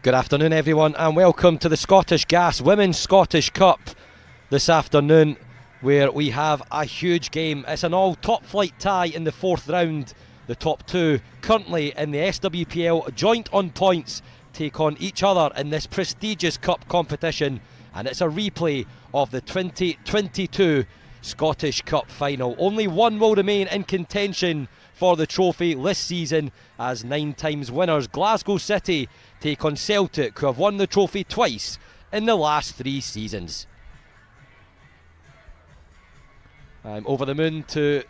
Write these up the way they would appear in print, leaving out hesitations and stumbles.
Good afternoon everyone and welcome to the Scottish Gas Women's Scottish Cup this afternoon, where we have a huge game. It's an all top flight tie in the fourth round. The top two currently in the SWPL joint on points take on each other in this prestigious cup competition, and it's a replay of the 2022 Scottish Cup final. Only one will remain in contention for the trophy this season, as 9 times winners Glasgow City take on Celtic, who have won the trophy twice in the last 3 seasons. I'm over the moon to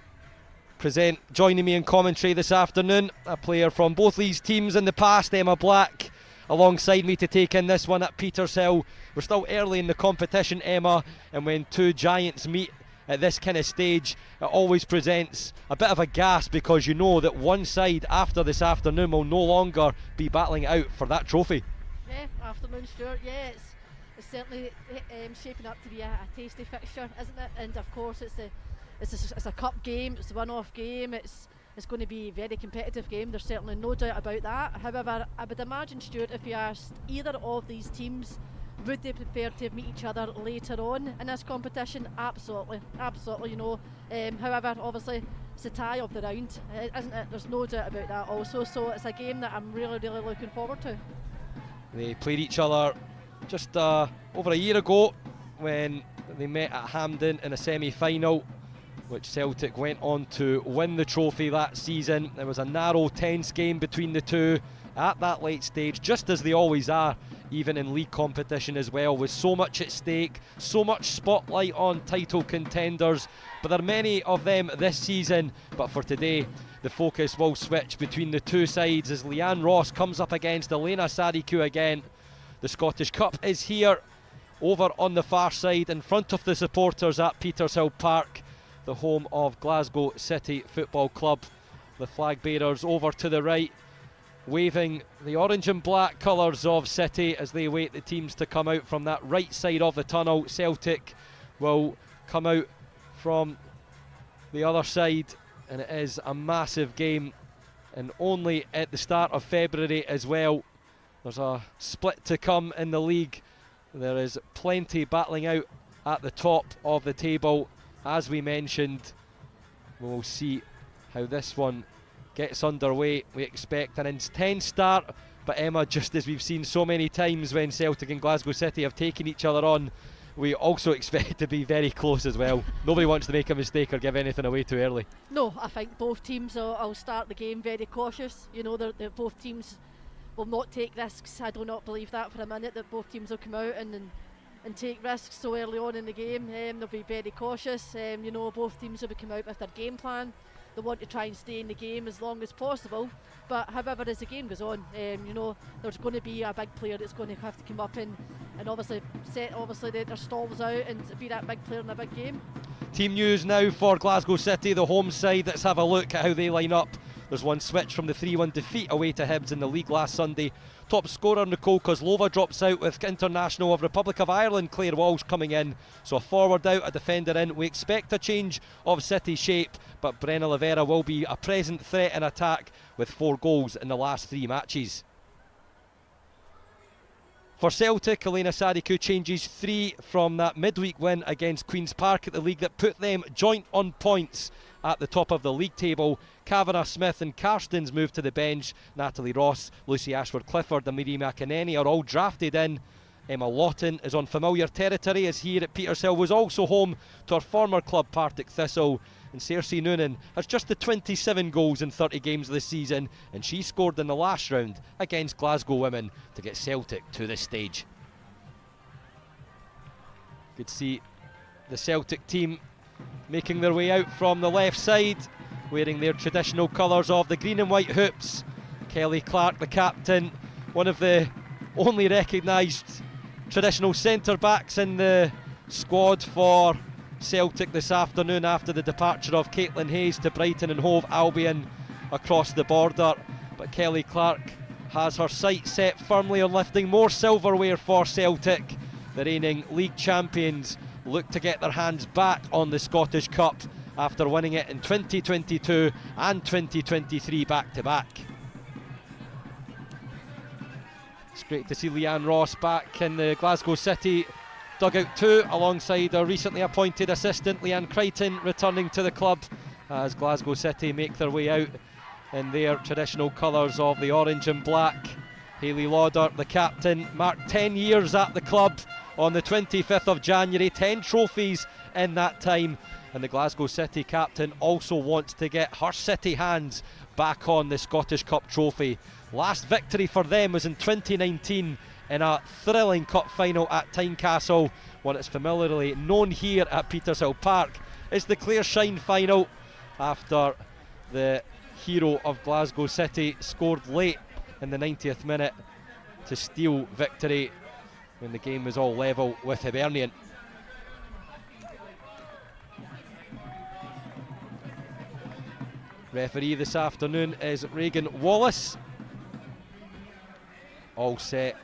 present, joining me in commentary this afternoon, a player from both these teams in the past, Emma Black, alongside me to take in this one at Petershill. We're still early in the competition, Emma, and when two giants meet at this kind of stage, it always presents a bit of a gasp, because you know that one side after this afternoon will no longer be battling out for that trophy. Yeah, afternoon, Stuart. Yeah, it's certainly shaping up to be a tasty fixture, isn't it? And of course, it's a cup game. It's a one-off game. It's going to be a very competitive game. There's certainly no doubt about that. However, I would imagine, Stuart, if you asked either of these teams, would they prefer to meet each other later on in this competition? Absolutely, absolutely. You know, however, obviously it's a tie of the round, isn't it? There's no doubt about that. Also, so it's a game that I'm really looking forward to. They played each other just over a year ago when they met at Hampden in a semi-final, which Celtic went on to win the trophy that season. There was a narrow, tense game between the two at that late stage, just as they always are, even in league competition as well, with so much at stake, so much spotlight on title contenders. But there are many of them this season, but for today the focus will switch between the two sides as Leanne Ross comes up against Elena Sadiku again. The Scottish Cup is here, over on the far side in front of the supporters at Petershill Park, the home of Glasgow City Football Club. The flag bearers over to the right, waving the orange and black colours of City as they wait the teams to come out from that right side of the tunnel. Celtic will come out from the other side, and it is a massive game, and only at the start of February as well. There's a split to come in the league. There is plenty battling out at the top of the table. As we mentioned, we'll see how this one gets underway. We expect an intense start, but Emma, just as we've seen so many times when Celtic and Glasgow City have taken each other on, we also expect it to be very close as well. Nobody wants to make a mistake or give anything away too early. No, I think both teams will start the game very cautious. You know, both teams will not take risks. I do not believe that for a minute, that both teams will come out and take risks so early on in the game. They'll be very cautious. You know, both teams will come out with their game plan. They want to try and stay in the game as long as possible, but however, as the game goes on, you know, there's going to be a big player that's going to have to come up and obviously set their stalls out and be that big player in a big game. Team news now for Glasgow City, the home side. Let's have a look at how they line up. There's one switch from the 3-1 defeat away to Hibs in the league last Sunday. Top scorer Nicole Kozlova drops out, with international of Republic of Ireland Claire Walsh coming in. So a forward out, a defender in. We expect a change of City shape, but Brenna Oliveira will be a present threat in attack with 4 goals in the last 3 matches. For Celtic, Elena Sadiku changes 3 from that midweek win against Queen's Park at the league that put them joint on points at the top of the league table. Kavanagh Smith and Karstens move to the bench. Natalie Ross, Lucy Ashford-Clifford and Marie McInerney are all drafted in. Emma Lawton is on familiar territory, as here at Petershill was also home to her former club Partick Thistle. And Cersei Noonan has just the 27 goals in 30 games this season, and she scored in the last round against Glasgow Women to get Celtic to this stage. You could see the Celtic team making their way out from the left side, wearing their traditional colours of the green and white hoops. Kelly Clark, the captain, one of the only recognised traditional centre-backs in the squad for Celtic this afternoon, after the departure of Caitlin Hayes to Brighton and Hove Albion across the border. But Kelly Clark has her sights set firmly on lifting more silverware for Celtic. The reigning league champions look to get their hands back on the Scottish Cup after winning it in 2022 and 2023 back to back. It's great to see Leanne Ross back in the Glasgow City dugout too, alongside our recently appointed assistant Leanne Crichton, returning to the club as Glasgow City make their way out in their traditional colours of the orange and black. Hayley Lauder, the captain, marked 10 years at the club on the 25th of January, 10 trophies in that time, and the Glasgow City captain also wants to get her City hands back on the Scottish Cup trophy. Last victory for them was in 2019 in a thrilling cup final at Tynecastle, one that's familiarly known here at Petershill Park. It's the Clear Shine final after the hero of Glasgow City scored late in the 90th minute to steal victory when the game was all level with Hibernian. Referee this afternoon is Regan Wallace. All set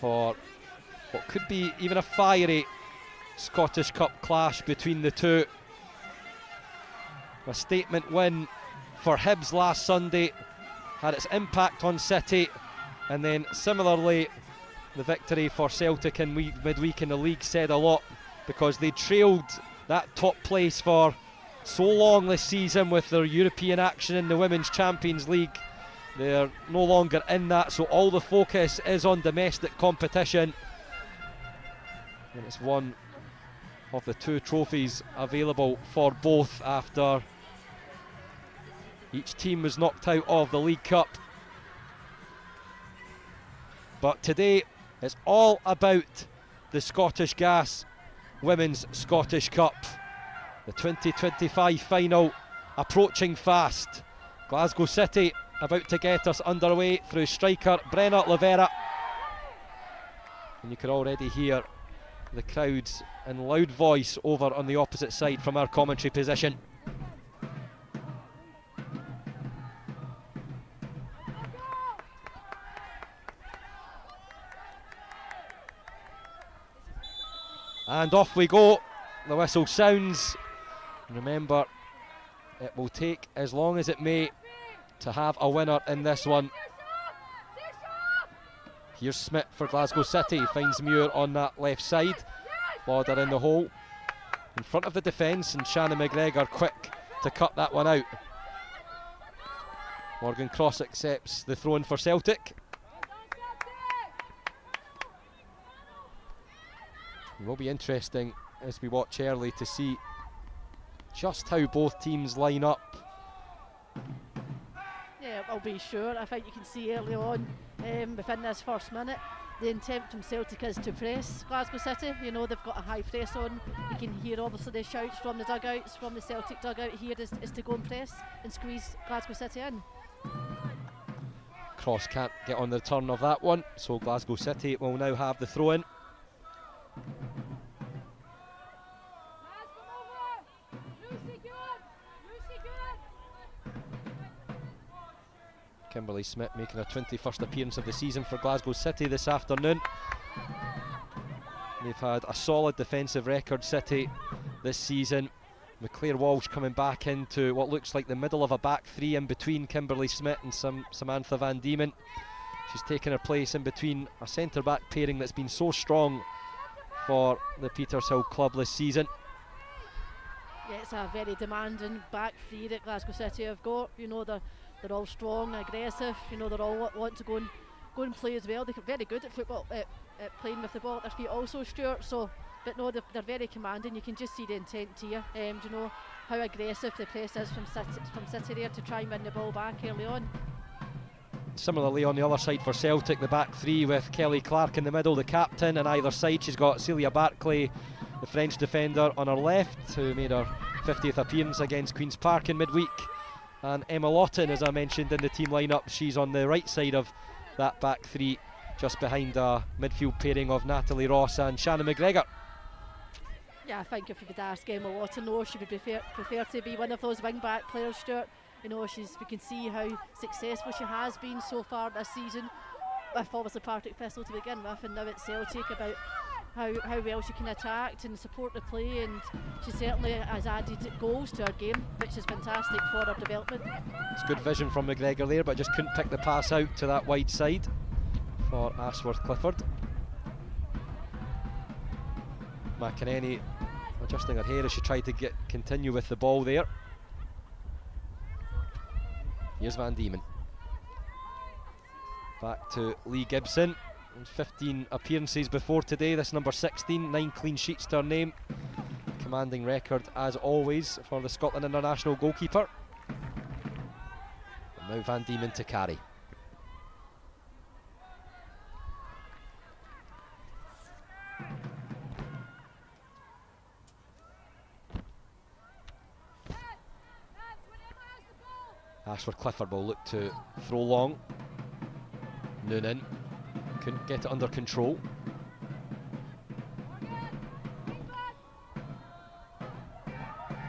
for what could be even a fiery Scottish Cup clash between the two. A statement win for Hibs last Sunday had its impact on City, and then similarly the victory for Celtic in midweek in the league said a lot, because they trailed that top place for so long this season with their European action in the Women's Champions League. They're no longer in that, so all the focus is on domestic competition, and it's one of the two trophies available for both after each team was knocked out of the League Cup. But today it's all about the Scottish Gas Women's Scottish Cup. The 2025 final approaching fast. Glasgow City about to get us underway through striker Brenna Lavera. And you can already hear the crowds in loud voice over on the opposite side from our commentary position. And off we go. The whistle sounds. Remember, it will take as long as it may to have a winner in this one. Here's Smith for Glasgow City, finds Muir on that left side. Lauder in the hole in front of the defence, and Shannon McGregor quick to cut that one out. Morgan Cross accepts the throw in for Celtic. It will be interesting as we watch early to see just how both teams line up. Yeah, I'll be sure. I think you can see early on within this first minute the intent from Celtic is to press Glasgow City. You know, they've got a high press on. You can hear obviously the shouts from the dugouts, from the Celtic dugout here is to go and press and squeeze Glasgow City in. Cross can't get on the return of that one, so Glasgow City will now have the throw in. Kimberly Smith making her 21st appearance of the season for Glasgow City this afternoon. They've had a solid defensive record, City, this season. Claire Walsh coming back into what looks like the middle of a back three in between Kimberly Smith and Samantha Van Diemen. She's taken her place in between a centre-back pairing that's been so strong for the Petershill club this season. Yeah, it's a very demanding back three that Glasgow City have got. You know, they're all strong, aggressive. You know, they all want to go and play as well. They're very good at football, at playing with the ball at their feet also, Stuart. So, but no, they're very commanding. You can just see the intent here. You know how aggressive the press is from City there to try and win the ball back early on. Similarly on the other side for Celtic, the back three with Kelly Clark in the middle, the captain, and either side she's got Celia Barclay, the French defender, on her left, who made her 50th appearance against Queen's Park in midweek, and Emma Lawton, as I mentioned in the team lineup, she's on the right side of that back three, just behind a midfield pairing of Natalie Ross and Shannon McGregor. Yeah, I think if you could ask Emma Lawton, no, she would prefer to be one of those wing back players, Stuart. You know, we can see how successful she has been so far this season, with obviously Partick Thistle to begin with, and now at Celtic, about how well she can attack and support the play, and she certainly has added goals to her game, which is fantastic for her development. It's good vision from McGregor there, but just couldn't pick the pass out to that wide side. for Ashworth Clifford. McInerney adjusting her hair as she tried to continue with the ball there. Here's Van Diemen. Back to Lee Gibson. 15 appearances before today. This number 16, 9 clean sheets to her name. Commanding record as always for the Scotland international goalkeeper. And now Van Diemen to carry. Ashworth Clifford will look to throw long. Noonan couldn't get it under control.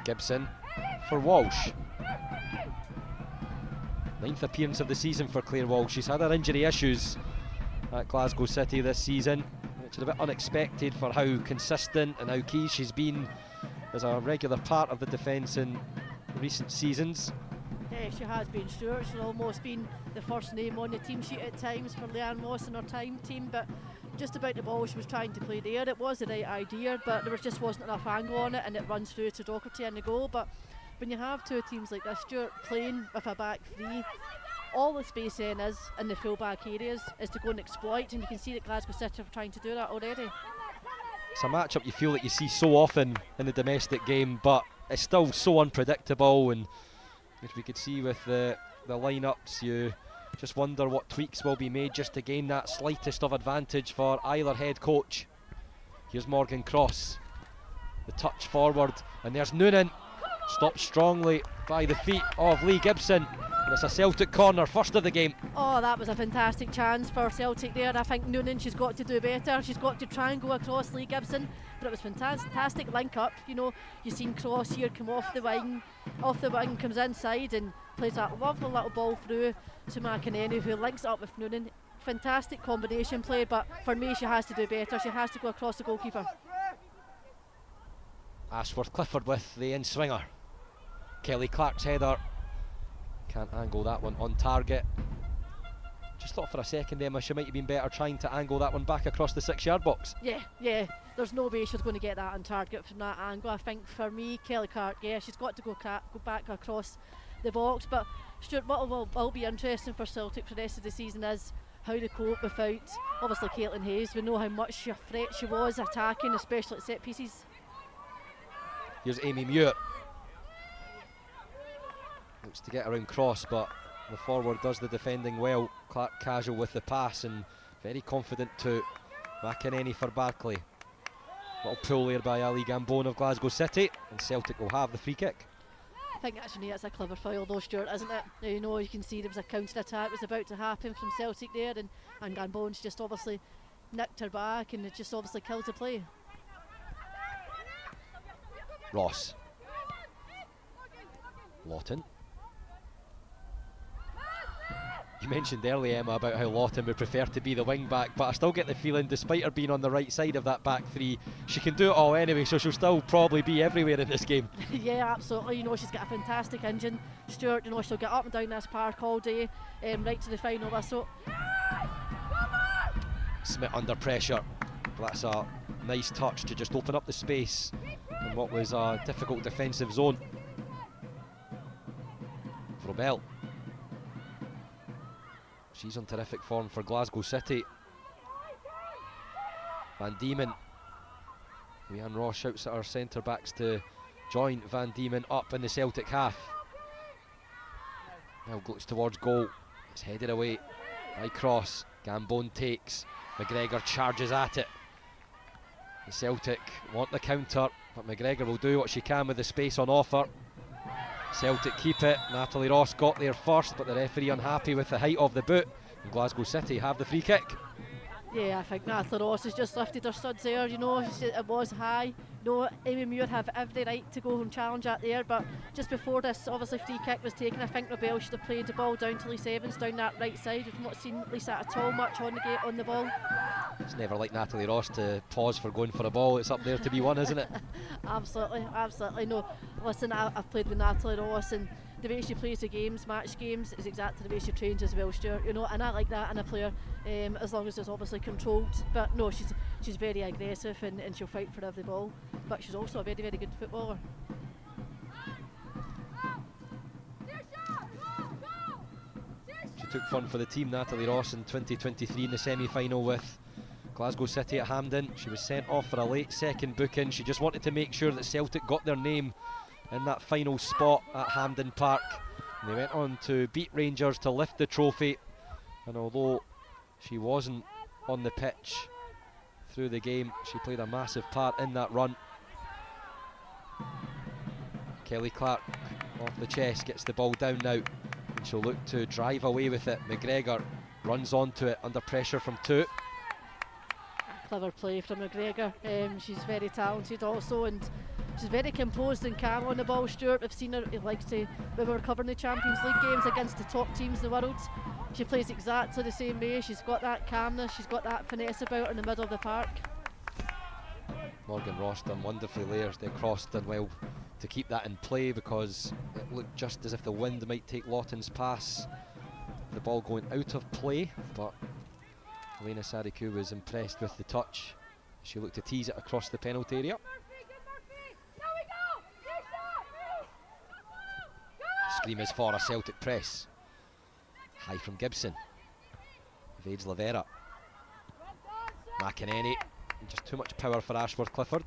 Gibson for Walsh. 9th appearance of the season for Claire Walsh. She's had her injury issues at Glasgow City this season, which is a bit unexpected for how consistent and how key she's been as a regular part of the defence in recent seasons. Yeah, she has been, Stuart. She's almost been the first name on the team sheet at times for Leanne Moss and her team, but just about the ball she was trying to play there, it was the right idea, but there just wasn't enough angle on it, and it runs through to Docherty and the goal. But when you have two teams like this, Stuart, playing with a back three, all the space then is in the full back areas is to go and exploit, and you can see that Glasgow City are trying to do that already. It's a matchup you feel that you see so often in the domestic game, but it's still so unpredictable, and as we could see with the lineups, you just wonder what tweaks will be made just to gain that slightest of advantage for either head coach. Here's Morgan Cross, the touch forward, and there's Noonan, stopped strongly by the feet of Lee Gibson, and it's a Celtic corner, first of the game. Oh, that was a fantastic chance for Celtic there. I think Noonan, she's got to do better. She's got to try and go across Lee Gibson, but it was fantastic link up. You know, you've seen Cross here come off the wing, comes inside and plays that lovely little ball through to McInerney, who links up with Noonan. Fantastic combination play, but for me she has to do better. She has to go across the goalkeeper. Ashworth Clifford with the in-swinger. Kelly Clark's header. Can't angle that one on target. Just thought for a second, Emma, she might have been better trying to angle that one back across the 6-yard box. Yeah, there's no way she's going to get that on target from that angle. I think for me, Kelly Clark, yeah, she's got to go back across the box. But Stuart, what will be interesting for Celtic for the rest of the season is how they cope without, obviously, Caitlin Hayes. We know how much a threat she was attacking, especially at set pieces. Here's Amy Muir. Looks to get around Cross, but the forward does the defending well. Clark casual with the pass and very confident too. McInerney for Barclay. Little pull there by Ali Gambone of Glasgow City, and Celtic will have the free kick. I think actually that's a clever foul though, Stuart, isn't it? You know, you can see there was a counter attack was about to happen from Celtic there, and Gambone's just obviously nicked her back, and it just obviously killed the play. Ross. Lawton. You mentioned earlier, Emma, about how Lawton would prefer to be the wing back, but I still get the feeling, despite her being on the right side of that back three, she can do it all anyway, so she'll still probably be everywhere in this game. Yeah, absolutely. You know, she's got a fantastic engine, Stuart. You know, she'll get up and down this park all day, right to the final whistle. Smith under pressure. That's a nice touch to just open up the space in what was a difficult defensive zone. Frobel. She's on terrific form for Glasgow City. Van Diemen. Leanne Ross shouts at our centre backs to join Van Diemen up in the Celtic half. Now looks towards goal. It's headed away by Cross. Gambone takes. McGregor charges at it. The Celtic want the counter, but McGregor will do what she can with the space on offer. Celtic keep it. Natalie Ross got there first, but the referee unhappy with the height of the boot, and Glasgow City have the free kick. Yeah, I think Natalie Ross has just lifted her studs there, you know, it was high. No, Amy Muir have every right to go and challenge that there, but just before this obviously free kick was taken, I think Robel should have played the ball down to Lisa Evans down that right side. We've not seen Lisa at all much on the ball. It's never like Natalie Ross to pause for going for a ball. It's up there to be won, isn't it? Absolutely. No, listen, I've played with Natalie Ross, and the way she plays the games, match games, is exactly the way she trains as well, Stuart. You know, and I like that in a player. as long as it's obviously controlled. But no, she's very aggressive and she'll fight for every ball. But she's also a very, very good footballer. She took fun for the team, Natalie Ross, in 2023 in the semi-final with Glasgow City at Hampden. She was sent off for a late second booking. She just wanted to make sure that Celtic got their name in that final spot at Hampden Park. And they went on to beat Rangers to lift the trophy. And although she wasn't on the pitch through the game, she played a massive part in that run. Kelly Clark off the chest, gets the ball down now, and she'll look to drive away with it. McGregor runs onto it under pressure from two. Clever play from McGregor. She's very talented also, and she's very composed and calm on the ball, Stuart. We've seen her, like say, when we were covering the Champions League games against the top teams in the world. She plays exactly the same way. She's got that calmness, she's got that finesse about her in the middle of the park. Morgan Ross done wonderfully there. They crossed, done well to keep that in play, because it looked just as if the wind might take Lawton's pass. The ball going out of play, but Elena Sariku was impressed with the touch. She looked to tease it across the penalty area. Scream is for a Celtic press. High from Gibson. Evades Lavera. McInerney. Just too much power for Ashworth Clifford.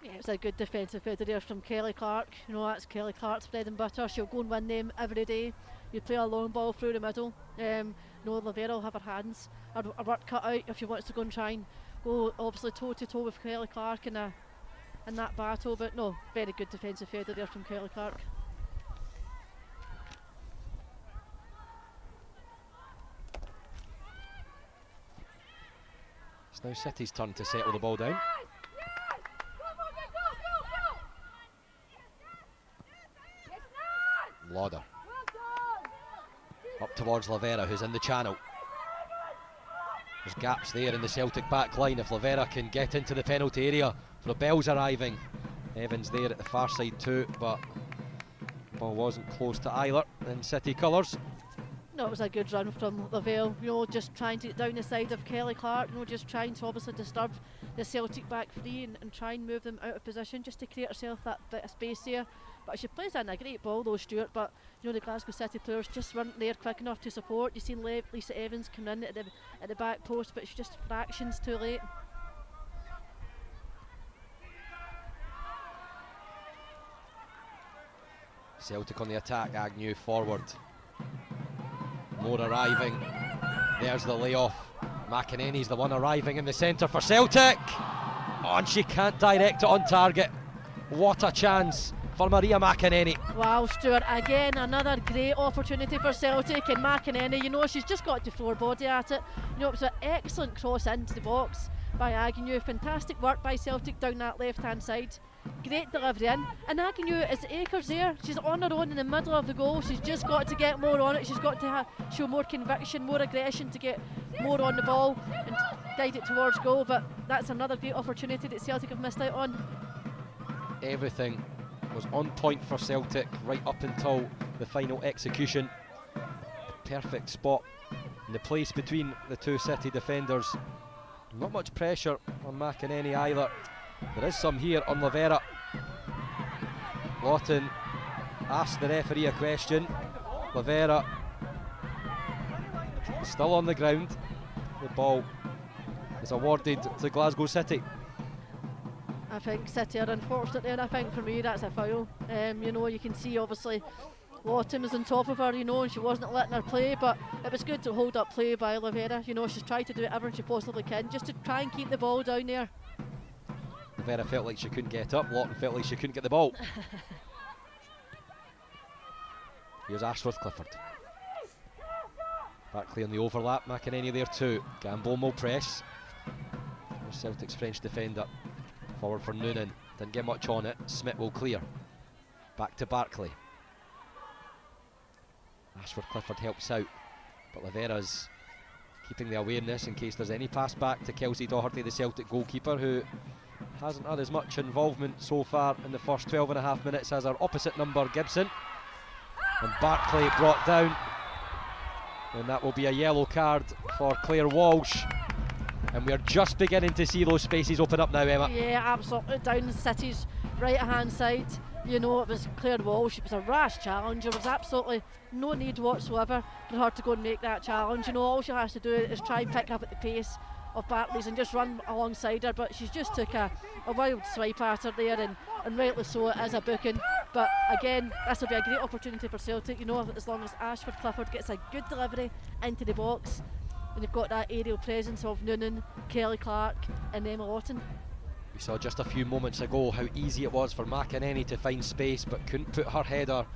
Yeah, it's a good defensive header there from Kelly Clark. You know, that's Kelly Clark's bread and butter. She'll go and win them every day. You play a long ball through the middle. No, Lavera will have her hands, her work cut out if she wants to go and try and go obviously toe to toe with Kelly Clark in that battle. But no, very good defensive header there from Kelly Clark. It's now City's turn to settle the ball down. Lauder. Up towards Lavera, who's in the channel. There's gaps there in the Celtic back line. If Lavera can get into the penalty area. Rebel's arriving. Evans there at the far side too, but the ball wasn't close to either in City colours. No, it was a good run from Lavelle, you know, just trying to get down the side of Kelly Clark, you know, just trying to obviously disturb the Celtic back three and try and move them out of position just to create herself that bit of space there. But she plays in a great ball though, Stuart, but you know, the Glasgow City players just weren't there quick enough to support. You've seen Lisa Evans come in at the back post, but she's just fractions too late. Celtic on the attack, Agnew forward. Moore arriving. There's the layoff. McInerney's the one arriving in the centre for Celtic. Oh, and she can't direct it on target. What a chance for Maria McInerney. Wow, Stuart, again another great opportunity for Celtic, and McInerney, you know, she's just got to throw her body at it. You know, it was an excellent cross into the box by Agnew. Fantastic work by Celtic down that left hand side. Great delivery in, and Agnew is acres there. She's on her own in the middle of the goal. She's just got to get more on it. She's got to show more conviction, more aggression to get more on the ball and guide it towards goal. But that's another great opportunity that Celtic have missed out on. Everything was on point for Celtic right up until the final execution. The perfect spot in the place between the two City defenders. Not much pressure on McInerney either. There is some here on Lavera. Lawton asked the referee a question. Lavera still on the ground. The ball is awarded to Glasgow City. I think City are unfortunate there, and I think for me that's a foul. You know, you can see obviously Lawton was on top of her, you know, and she wasn't letting her play, but it was good to hold up play by Lavera. You know, she's tried to do whatever she possibly can just to try and keep the ball down there. Lavera felt like she couldn't get up. Lawton felt like she couldn't get the ball. Here's Ashworth Clifford. Barclay on the overlap. McInerney there too. Gambon will press. There's Celtic's French defender. Forward for Noonan. Didn't get much on it. Smith will clear. Back to Barclay. Ashworth Clifford helps out, but Lavera's keeping the awareness in case there's any pass back to Kelsey Doherty, the Celtic goalkeeper, who hasn't had as much involvement so far in the first 12.5 minutes as our opposite number, Gibson. And Barclay brought down. And that will be a yellow card for Claire Walsh. And we're just beginning to see those spaces open up now, Emma. Yeah, absolutely. Down the City's right hand side, you know, it was Claire Walsh. It was a rash challenge. There was absolutely no need whatsoever for her to go and make that challenge. You know, all she has to do is try and pick up at the pace of Barclays and just run alongside her, but she's just took a wild swipe at her there, and rightly so, it is a booking. But again, this will be a great opportunity for Celtic, you know, as long as Ashford Clifford gets a good delivery into the box, and you've got that aerial presence of Noonan, Kelly Clark and Emma Lawton. We saw just a few moments ago how easy it was for McEnany to find space, but couldn't put her header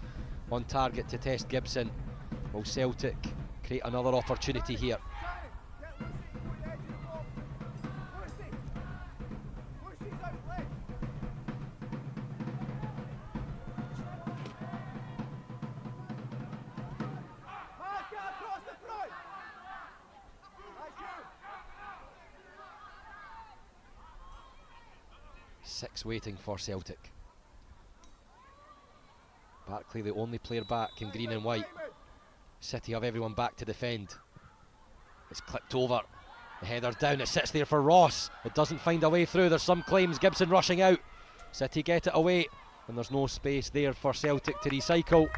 on target to test Gibson. Will Celtic create another opportunity here? Six waiting for Celtic. Barclay the only player back in green and white. City have everyone back to defend. It's clipped over. The header's down, it sits there for Ross. It doesn't find a way through, there's some claims. Gibson rushing out. City get it away, and there's no space there for Celtic to recycle.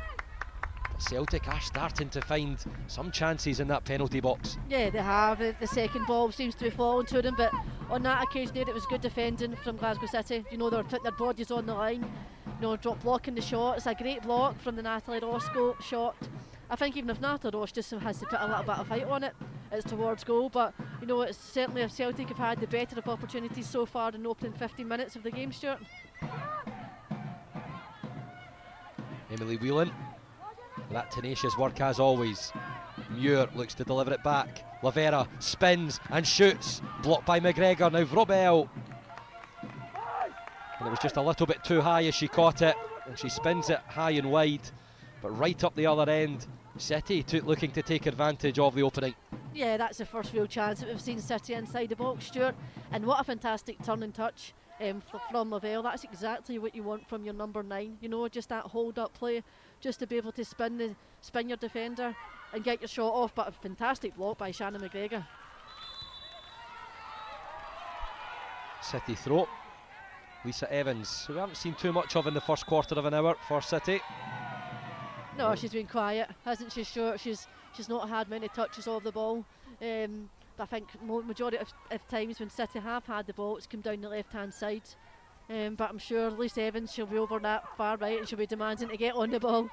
But Celtic are starting to find some chances in that penalty box. Yeah, they have. The second ball seems to be falling to them, but on that occasion there, it was good defending from Glasgow City. You know, they were putting their bodies on the line, you know, blocking the shot. It's a great block from the Natalie Ross shot. I think even if Natalie Ross just has to put a little bit of height on it, it's towards goal. But you know, it's certainly if Celtic have had the better of opportunities so far in the opening 15 minutes of the game, Stuart. Emily Whelan, that tenacious work as always. Muir looks to deliver it back. Lavera spins and shoots, blocked by McGregor. Now Vrobel, and it was just a little bit too high as she caught it, and she spins it high and wide, but right up the other end. City looking to take advantage of the opening. Yeah, that's the first real chance that we've seen City inside the box, Stuart, and what a fantastic turn and touch from Lavelle. That's exactly what you want from your number 9, you know, just that hold up play, just to be able to spin your defender and get your shot off. But a fantastic block by Shannon McGregor. City throw. Lisa Evans, who we haven't seen too much of in the first quarter of an hour for City. No, she's been quiet, hasn't she, Stuart? She's not had many touches of the ball. I think majority of times when City have had the ball, it's come down the left hand side. But I'm sure Lisa Evans, she'll be over that far right and she'll be demanding to get on the ball.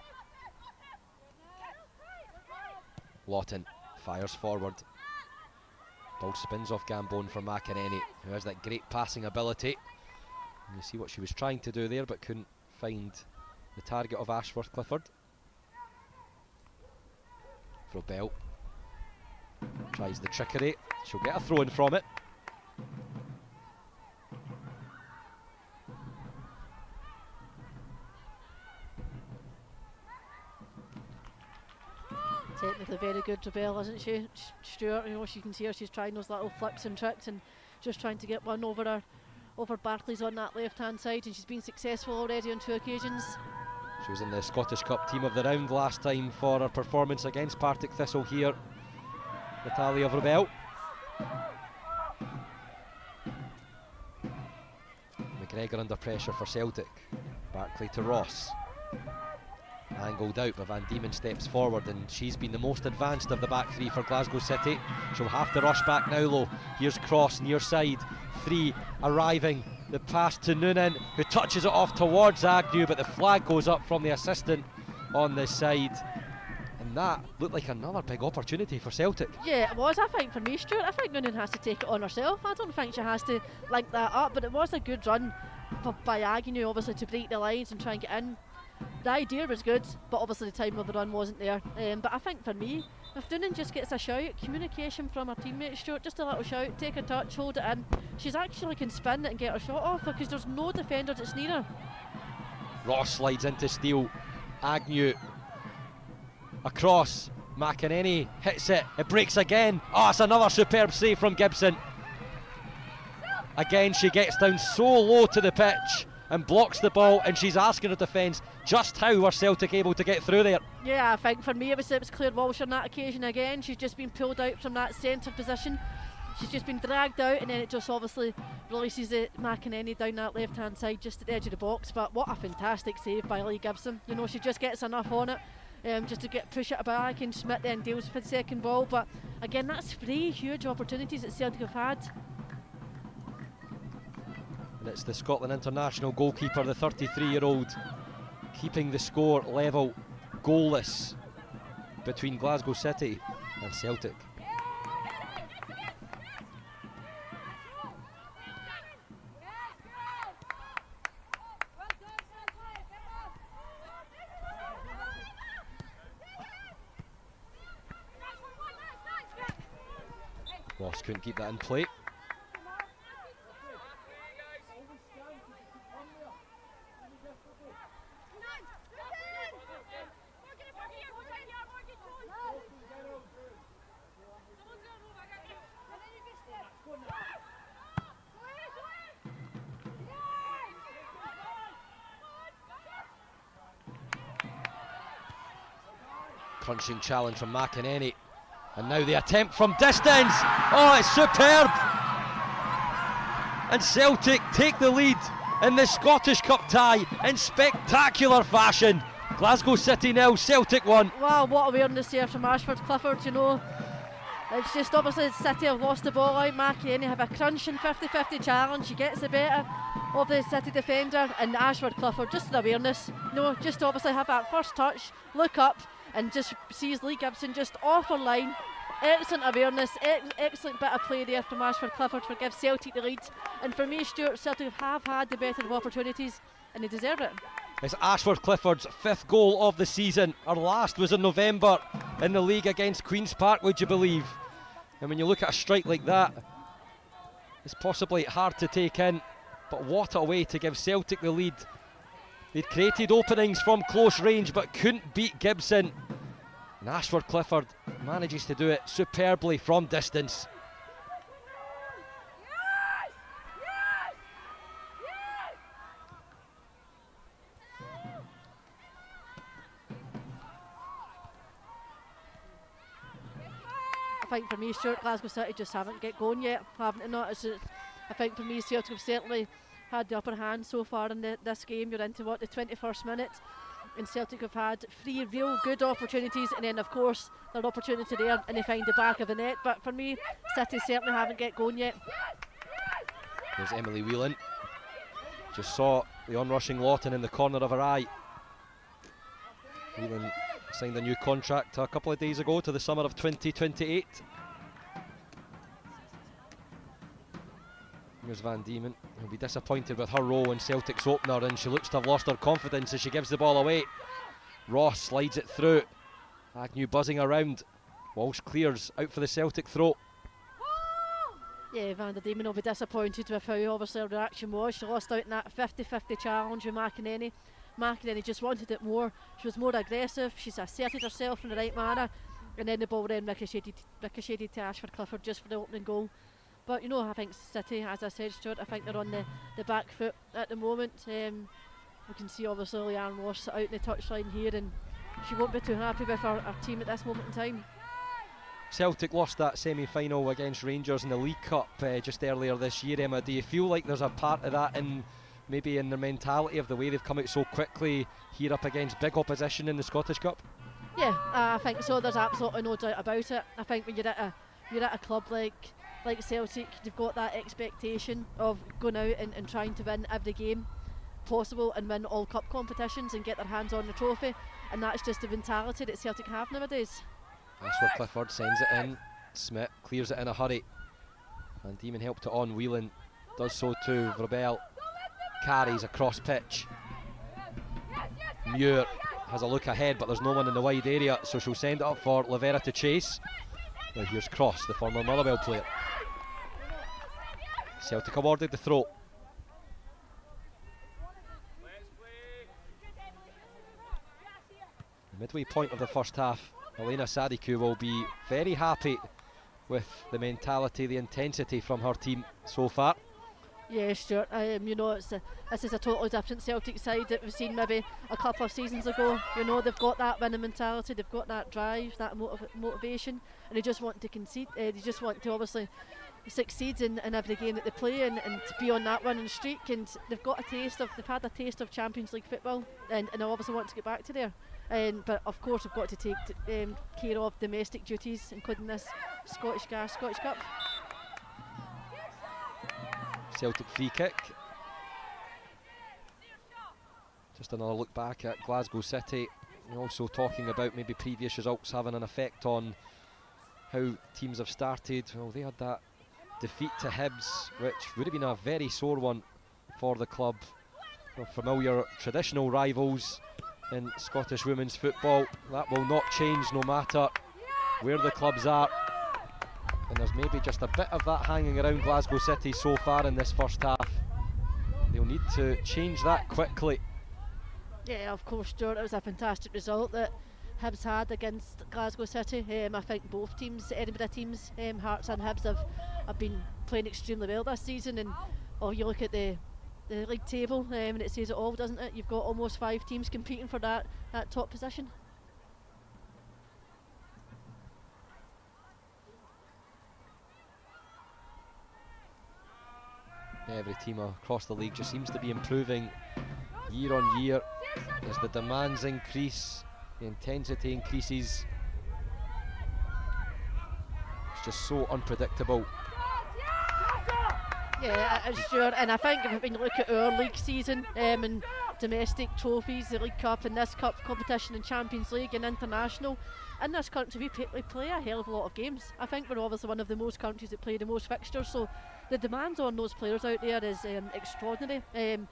Lawton fires forward. Ball spins off Gambone for McEnany, who has that great passing ability. And you see what she was trying to do there, but couldn't find the target of Ashworth Clifford. Vrobel tries the trickery. She'll get a throw in from it. Technically very good Vrobel, isn't she, Stuart? You know, she can see her, she's trying those little flips and tricks and just trying to get one over Barclays on that left hand side, and she's been successful already on 2 occasions. She was in the Scottish Cup team of the round last time for her performance against Partick Thistle here. Natalia Vrobel. McGregor under pressure for Celtic. Barclay to Ross. Angled out, but Van Diemen steps forward, and she's been the most advanced of the back three for Glasgow City. She'll have to rush back now though. Here's Cross near side. 3 arriving. The pass to Noonan, who touches it off towards Agnew, but the flag goes up from the assistant on this side. And that looked like another big opportunity for Celtic. Yeah, it was. I think for me, Stuart, I think Noonan has to take it on herself. I don't think she has to link that up, but it was a good run by Agnew, obviously, to break the lines and try and get in. The idea was good, but obviously the time of the run wasn't there. But I think for me, if Noonan just gets a shout, communication from her teammates, Stuart, just a little shout, take a touch, hold it in, she's actually can spin it and get her shot off, because there's no defender that's near her. Ross slides into Steele. Agnew across. McEnany hits it. It breaks again. Oh, it's another superb save from Gibson. Again, she gets down so low to the pitch and blocks the ball, and she's asking her defence just how were Celtic able to get through there. Yeah, I think for me it was Claire Walsh on that occasion again. She's just been pulled out from that centre position. She's just been dragged out, and then it just obviously releases it McEnany down that left hand side just at the edge of the box. But what a fantastic save by Lee Gibson. You know, she just gets enough on it just to push it back, and Schmidt then deals with the second ball. But again, that's 3 huge opportunities that Celtic have had. And it's the Scotland international goalkeeper, the 33-year-old, keeping the score level, goalless, between Glasgow City and Celtic. Ross couldn't keep that in play. Crunching challenge from McEnany. And now the attempt from distance. Oh, it's superb. And Celtic take the lead in the Scottish Cup tie in spectacular fashion. Glasgow City 0, Celtic 1. Wow, what awareness there from Ashford Clifford, you know. It's just obviously City have lost the ball out. McEnany have a crunching 50-50 challenge. She gets the better of the City defender, and Ashford Clifford, just an awareness. You know, just obviously have that first touch, look up, and just sees Lee Gibson just off her line. Excellent awareness, excellent bit of play there from Ashford Clifford to give Celtic the lead. And for me, Stuart, Celtic have had the better of opportunities, and they deserve it. It's Ashford Clifford's 5th goal of the season. Her last was in November in the league against Queen's Park, would you believe? And when you look at a strike like that, it's possibly hard to take in, but what a way to give Celtic the lead. They'd created openings from close range but couldn't beat Gibson. And Ashford Clifford manages to do it superbly from distance. I think for me, Stuart, Glasgow City just haven't get going yet, haven't they not? I think for me, Celtic have certainly had the upper hand so far in this game. You're into what, the 21st minute, and Celtic have had 3 real good opportunities, and then of course their opportunity there and they find the back of the net. But for me, City certainly haven't get going yet. There's Emily Whelan. Just saw the onrushing Lawton in the corner of her eye. Whelan signed a new contract a couple of days ago to the summer of 2028. Here's Van Diemen. He'll be disappointed with her role in Celtic's opener, and she looks to have lost her confidence as she gives the ball away. Ross slides it through. Agnew buzzing around. Walsh clears out for the Celtic throw. Yeah, Van Diemen will be disappointed with how obviously her reaction was. She lost out in that 50-50 challenge with McEnany. McEnany just wanted it more. She was more aggressive. She's asserted herself in the right manner, and then the ball then ricocheted to Ashford Clifford just for the opening goal. But you know, I think City, as I said, Stuart, I think they're on the back foot at the moment. We can see obviously Leanne Ross out in the touchline here, and she won't be too happy with our team at this moment in time. Celtic lost that semi-final against Rangers in the League Cup just earlier this year, Emma. Do you feel like there's a part of that in maybe in their mentality of the way they've come out so quickly here up against big opposition in the Scottish Cup? Yeah, I think so. There's absolutely no doubt about it. I think when you're at a club like Celtic, you've got that expectation of going out and trying to win every game possible and win all cup competitions and get their hands on the trophy, and that's just the mentality that Celtic have nowadays. Ashford Clifford sends it in. Smith clears it in a hurry. Van Diemen helped it on. Whelan does so too. Verbel carries across pitch. Muir has a look ahead, but there's no one in the wide area, so she'll send it up for Lavera to chase. Now here's Cross, the former Motherwell player. Celtic awarded the throw. Midway point of the first half, Elena Sadiku will be very happy with the mentality, the intensity from her team so far. Yeah, Stuart. You know, this is a totally different Celtic side that we've seen maybe a couple of seasons ago. You know, they've got that winning mentality, they've got that drive, that motivation, and they just want to concede. They just want to obviously succeed in every game that they play, and to be on that winning streak. And they've had a taste of Champions League football, and they obviously want to get back to there. But of course, we've got to take care of domestic duties, including this Scottish Cup. Celtic free kick. Just another look back at Glasgow City. We're also talking about maybe previous results having an effect on how teams have started. Well, they had that defeat to Hibs, which would have been a very sore one for the club. Familiar traditional rivals in Scottish women's football. That will not change no matter where the clubs are. And there's maybe just a bit of that hanging around Glasgow City so far in this first half. They'll need to change that quickly. Yeah, of course, Stuart. It was a fantastic result that Hibs had against Glasgow City. I think both teams, Edinburgh teams, Hearts and Hibs, have been playing extremely well this season. And you look at the league table, and it says it all, doesn't it? You've got almost 5 teams competing for that top position. Every team across the league just seems to be improving year on year as the demands increase, the intensity increases. It's just so unpredictable. Yeah, it's sure, and I think when you look at our league season and domestic trophies, the League Cup and this cup competition and Champions League and international, in this country we play a hell of a lot of games. I think we're obviously one of the most countries that play the most fixtures, so the demands on those players out there is extraordinary, and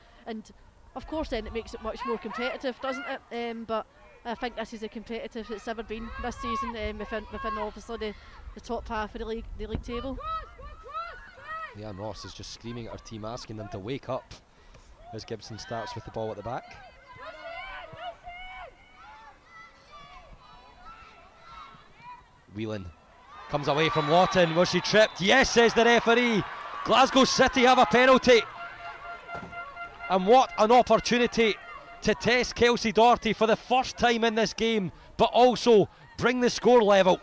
of course then it makes it much more competitive, doesn't it? But I think this is as competitive as it's ever been this season, within obviously the top half of the league table. Leanne Ross is just screaming at her team, asking them to wake up as Gibson starts with the ball at the back. Whelan comes away from Lawton. Was she tripped? Yes, says the referee. Glasgow City have a penalty. And what an opportunity to test Kelsey Doherty for the first time in this game, but also bring the score level.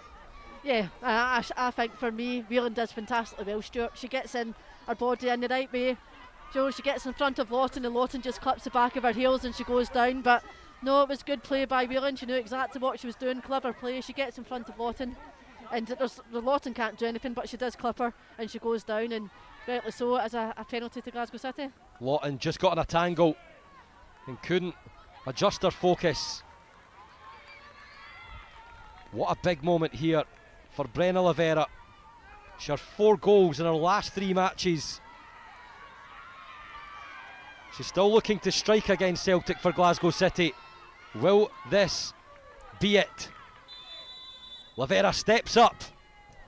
Yeah, I think for me, Whelan does fantastically well, Stuart. She gets in her body in the right way. She gets in front of Lawton, and Lawton just clips the back of her heels and she goes down. But no, it was good play by Whelan. She knew exactly what she was doing. Clever play. She gets in front of Lawton, and the Lawton can't do anything, but she does clip her and she goes down, and rightly so, as a penalty to Glasgow City. Lawton just got in a tangle and couldn't adjust her focus. What a big moment here for Brenna Lavera. She had 4 goals in her last 3 matches. She's still looking to strike against Celtic for Glasgow City. Will this be it? Lavera steps up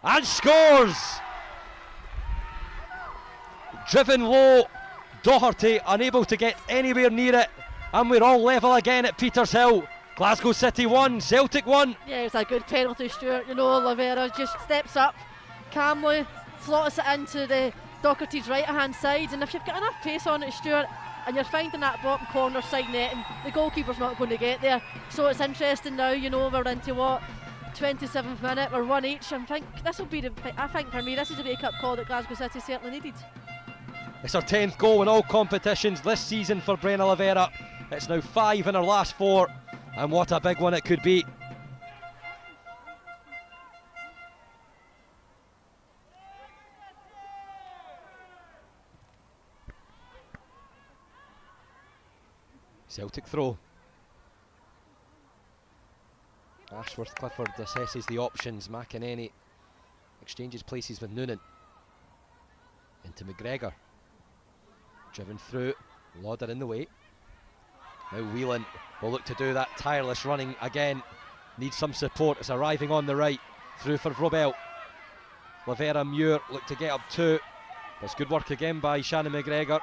and scores! Driven low, Doherty unable to get anywhere near it, and we're all level again at Petershill. Glasgow City 1, Celtic 1. Yeah, it was a good penalty, Stuart. You know, Lavera just steps up calmly, slots it into the Doherty's right hand side, and if you've got enough pace on it, Stuart, and you're finding that bottom corner side net, and the goalkeeper's not going to get there. So it's interesting now, you know, we're into what, 27th minute, we're 1 each. I think for me this is a wake up call that Glasgow City certainly needed. It's her 10th goal in all competitions this season for Brenna Lavera. It's now 5 in her last 4, and what a big one it could be. Celtic throw. Ashworth Clifford assesses the options. McInerney exchanges places with Noonan. Into McGregor. Driven through. Lauder in the way. Now Whelan will look to do that tireless running again. Needs some support. It's arriving on the right. Through for Vrobel. Lavera Muir look to get up 2. That's good work again by Shannon McGregor.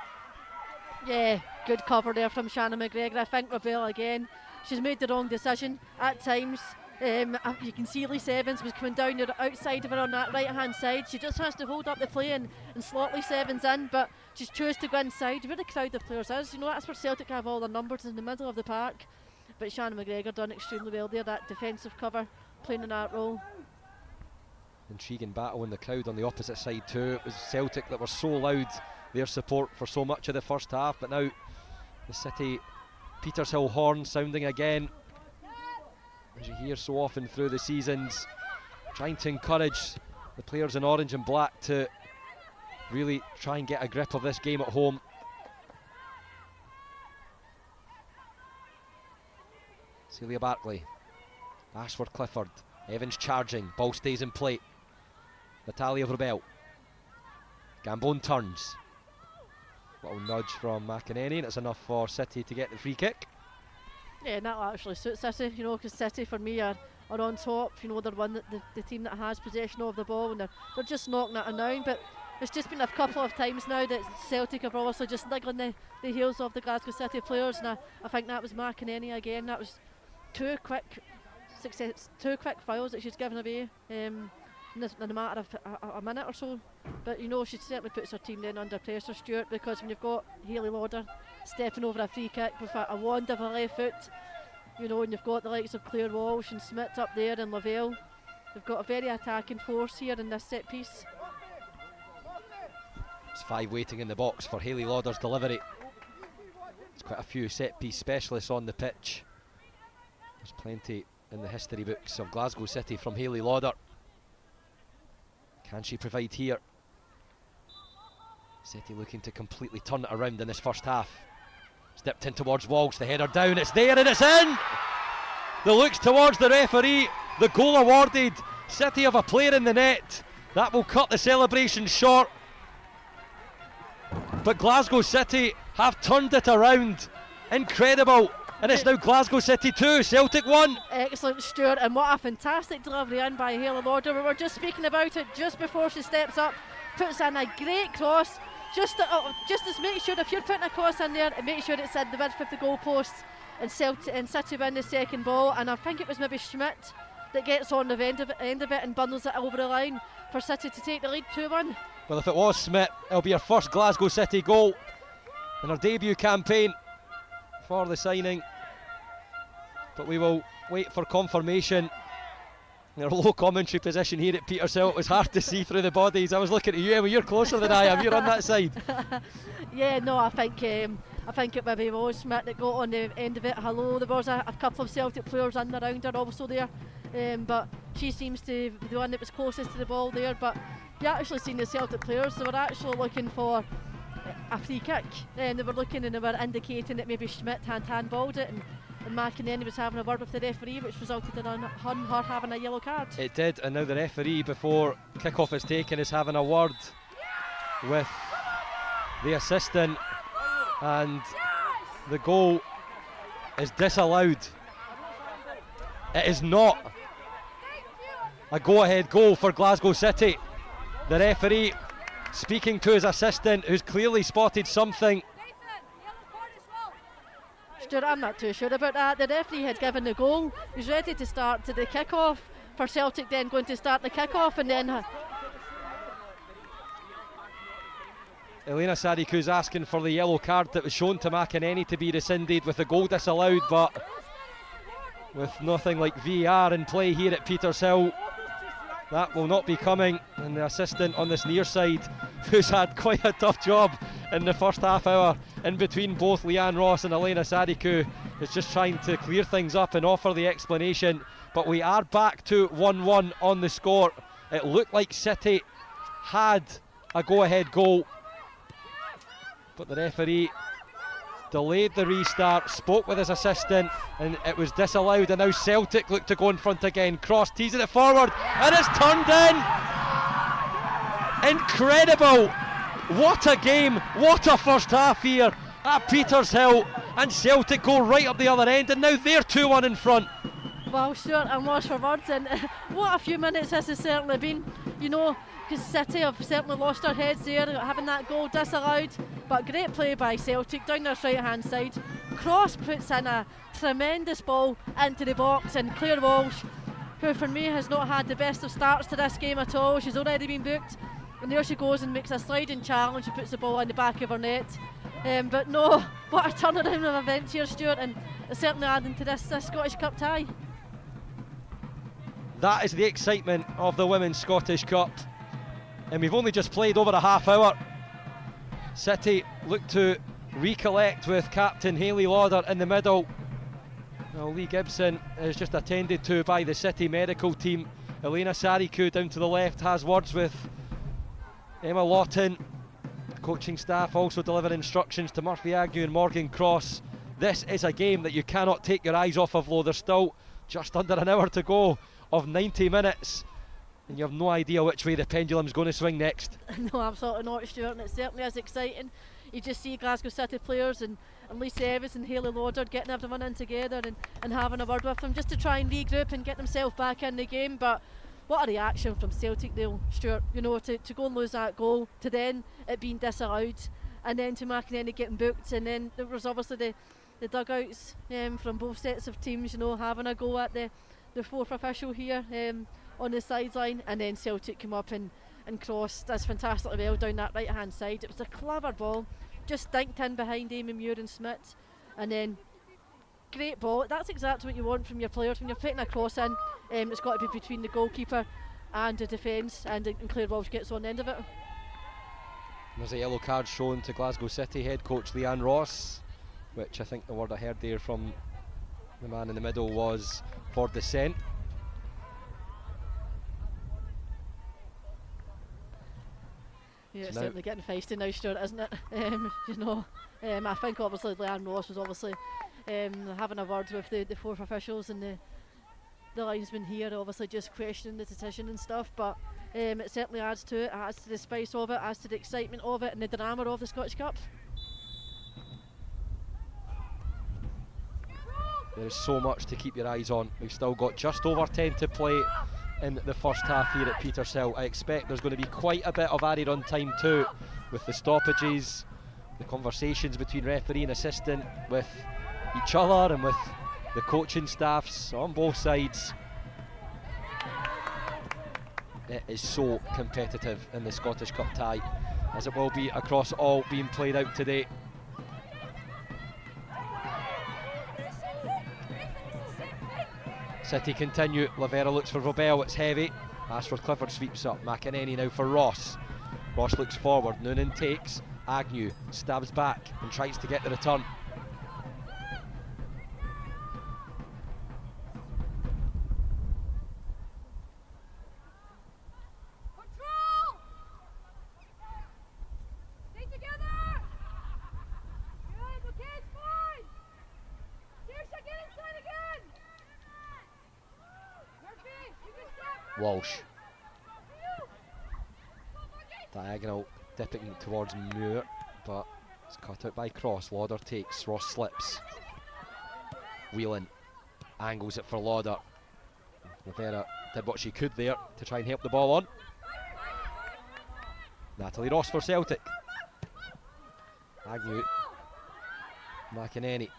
Yeah, good cover there from Shannon McGregor. I think Vrobel again, she's made the wrong decision at times. You can see Lisa Evans was coming down the outside of her on that right hand side. She just has to hold up the play and slot Lisa Evans in, but she's chose to go inside where the crowd of players is. You know, that's where Celtic have all their numbers, in the middle of the park. But Shannon McGregor done extremely well there, that defensive cover, playing in that role. Intriguing battle in the crowd on the opposite side too. It was Celtic that were so loud, their support for so much of the first half, but now the City Petershill horn sounding again, as you hear so often through the seasons, trying to encourage the players in orange and black to really try and get a grip of this game at home. Celia Barkley, Ashford Clifford, Evans charging, ball stays in play. Natalia Verbel, Gambone turns, little nudge from McInerney, and it's enough for City to get the free kick. Yeah, and that'll actually suit City, you know, because City for me are on top. You know, they're the team that has possession of the ball, and they're just knocking it around. But it's just been a couple of times now that Celtic have obviously just niggling the heels of the Glasgow City players, and I think that was McInerney again. That was two quick fouls that she's given away in a matter of a minute or so. But you know, she certainly puts her team then under pressure, Stuart, because when you've got Hayley Lauder stepping over a free kick with a wand of a left foot, you know, and you've got the likes of Claire Walsh and Smith up there and Lavelle, they've got a very attacking force here in this set piece. It's 5 waiting in the box for Hayley Lauder's delivery. There's quite a few set piece specialists on the pitch. There's plenty in the history books of Glasgow City from Hayley Lauder. Can she provide here? City looking to completely turn it around in this first half. Stepped in towards Walsh, the header down, it's there and it's in! The looks towards the referee, the goal awarded. City have a player in the net. That will cut the celebration short. But Glasgow City have turned it around. Incredible. And it's now Glasgow City 2, Celtic 1. Excellent, Stuart, and what a fantastic delivery in by Hayley Lauder. We were just speaking about it just before she steps up. Puts in a great cross. Just to make sure, if you're putting a cross in there, make sure it's at the width of the goalposts, and City win the second ball. And I think it was maybe Schmidt that gets on the end of it and bundles it over the line for City to take the lead 2-1. Well, if it was Schmidt, it'll be her first Glasgow City goal in her debut campaign for the signing. But we will wait for confirmation. In our low commentary position here at Petershill, it was hard to see through the bodies. I was looking at you, Emma, you're closer than I am, you're on that side. Yeah, no, I think it maybe was Smith that got on the end of it. Hello, there was a couple of Celtic players in and around her also there, but she seems to be the one that was closest to the ball there. But you actually seen the Celtic players, they were actually looking for a free kick, and they were looking and they were indicating that maybe Schmidt handballed it, and McInerney was having a word with the referee, which resulted in her having a yellow card. It did, and now the referee, before kick-off is taken, is having a word with the assistant, and the goal is disallowed. It is not a go-ahead goal for Glasgow City. The referee speaking to his assistant, who's clearly spotted something. I'm not too sure about that. The referee had given the goal. He's ready to start to the kick-off for Celtic, then going to start the kick-off, and then Elena Sadiku's asking for the yellow card that was shown to McInerney to be rescinded with the goal disallowed, but with nothing like VAR in play here at Petershill, that will not be coming. And the assistant on this near side, who's had quite a tough job in the first half hour in between both Leanne Ross and Elena Sadiku, is just trying to clear things up and offer the explanation. But we are back to 1-1 on the score. It looked like City had a go-ahead goal, but the referee delayed the restart, spoke with his assistant, and it was disallowed. And now Celtic look to go in front again. Cross, teasing it forward, and it's turned in. Incredible. What a game, what a first half here at Petershill, and Celtic go right up the other end, and now they're 2-1 in front. Well, sure, I'm lost for words, and what a few minutes this has certainly been, you know, because City have certainly lost their heads there, having that goal disallowed. But great play by Celtic down their right hand side. Cross puts in a tremendous ball into the box, and Claire Walsh who for me has not had the best of starts to this game at all. She's already been booked, and there she goes and makes a sliding challenge. She puts the ball in the back of her net. But no, what a turnaround of events here, Stuart, and it's certainly adding to this Scottish Cup tie. That is the excitement of the Women's Scottish Cup, and we've only just played over a half hour. City look to recollect with captain Hayley Lauder in the middle. Now Lee Gibson is just attended to by the City medical team. Elena Sariku down to the left has words with Emma Lawton. Coaching staff also deliver instructions to Murphy Agnew and Morgan Cross. This is a game that you cannot take your eyes off of, though. There's still just under an hour to go of 90 minutes, and you have no idea which way the pendulum's going to swing next. No, absolutely not, Stuart, and it certainly is exciting. You just see Glasgow City players and Lisa Evans and Hayley Lauder getting everyone in together and having a word with them just to try and regroup and get themselves back in the game. But what a reaction from Celtic there, Stuart, you know, to go and lose that goal, to then it being disallowed, and then to McInerney getting booked, and then there was obviously the dugouts from both sets of teams, you know, having a go at the fourth official here on the sideline, and then Celtic come up and crossed as fantastically well down that right hand side. It was a clever ball, just dinked in behind Amy Muir and Smith, and then great ball. That's exactly what you want from your players when you're putting a cross in. It's got to be between the goalkeeper and the defence, and Claire Walsh gets on the end of it. There's a yellow card shown to Glasgow City head coach Leanne Ross, which I think the word I heard there from the man in the middle was for dissent. Yeah, it's certainly getting feisty now, Stuart, isn't it? You know, I think obviously Leanne Ross was obviously having a word with the fourth officials and the linesman here, obviously just questioning the decision and stuff, but it certainly adds to it, adds to the spice of it, adds to the excitement of it and the drama of the Scottish Cup. There is so much to keep your eyes on. We've still got just over 10 to play in the first half here at Petershill. I expect there's going to be quite a bit of added on time too, with the stoppages, the conversations between referee and assistant, with each other and with the coaching staffs on both sides. It is so competitive in the Scottish Cup tie, as it will be across all being played out today. City continue. Lavera looks for Robel, it's heavy. Ashford Clifford sweeps up. McInerney now for Ross. Ross looks forward. Noonan takes. Agnew stabs back and tries to get the return. Walsh. Diagonal dipping towards Muir, but it's cut out by Cross. Lauder takes, Ross slips. Whelan angles it for Lauder. Lavera did what she could there to try and help the ball on. Natalie Ross for Celtic. Agnew. McInerney.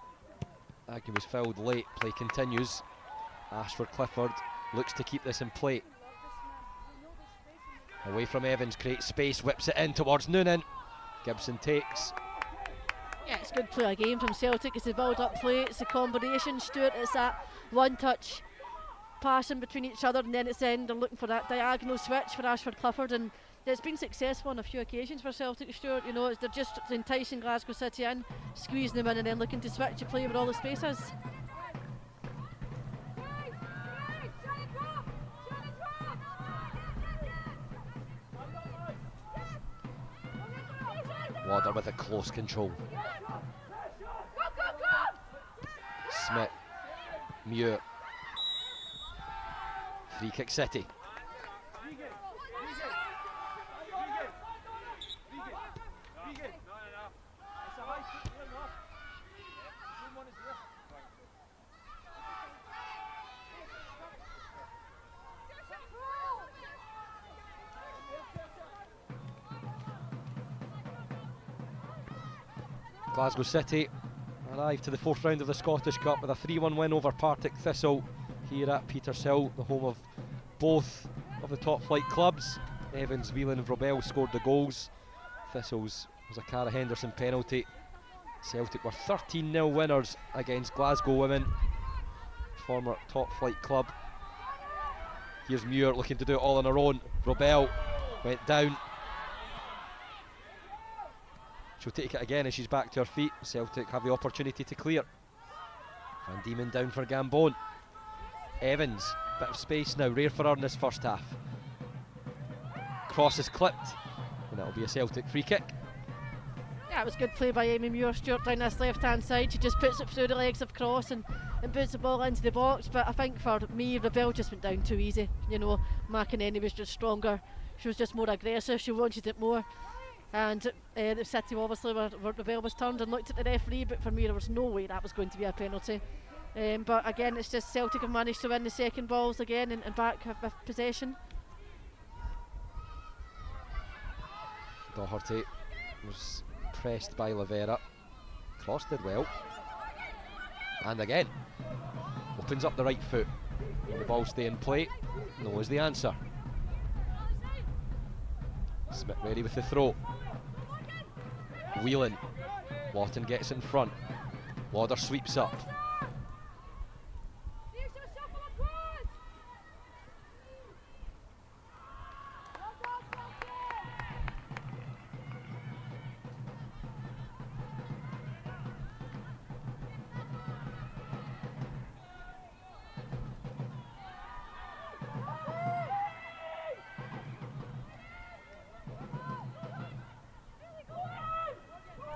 Agnew was fouled late, play continues. Ashford Clifford looks to keep this in play. Away from Evans, creates space, whips it in towards Noonan. Gibson takes. Yeah, it's good play a game from Celtic. It's the build-up play, it's the combination, Stuart. It's that one-touch passing between each other, and then it's then they're looking for that diagonal switch for Ashford Clifford, and it's been successful on a few occasions for Celtic, Stuart. You know, they're just enticing Glasgow City in, squeezing them in, and then looking to switch the play where all the space is. Lauder with a close control. Smith, Muir. Free kick City. Glasgow City arrived to the fourth round of the Scottish Cup with a 3-1 win over Partick Thistle here at Petershill, the home of both of the top flight clubs. Evans, Whelan and Robel scored the goals. Thistles was a Cara Henderson penalty. Celtic were 13-0 winners against Glasgow Women, former top flight club. Here's Muir looking to do it all on her own. Robel went down. She'll take it again as she's back to her feet. Celtic have the opportunity to clear. Van Diemen down for Gambon. Evans, bit of space now, rare for her in this first half. Cross is clipped, and that'll be a Celtic free kick. Yeah, it was good play by Amy Muir, Stuart, down this left-hand side. She just puts it through the legs of Cross and puts the ball into the box. But I think for me, Rebel just went down too easy. You know, McInerney was just stronger. She was just more aggressive. She wanted it more. And the City obviously, where Rebel was turned and looked at the referee, but for me there was no way that was going to be a penalty. But again, it's just Celtic have managed to win the second balls again and back with possession. Doherty was pressed by Lavera. Cross did well. And again, opens up the right foot. Will the ball stay in play? No is the answer. Smith ready with the throw. Whelan. Lawton gets in front. Lauder sweeps up.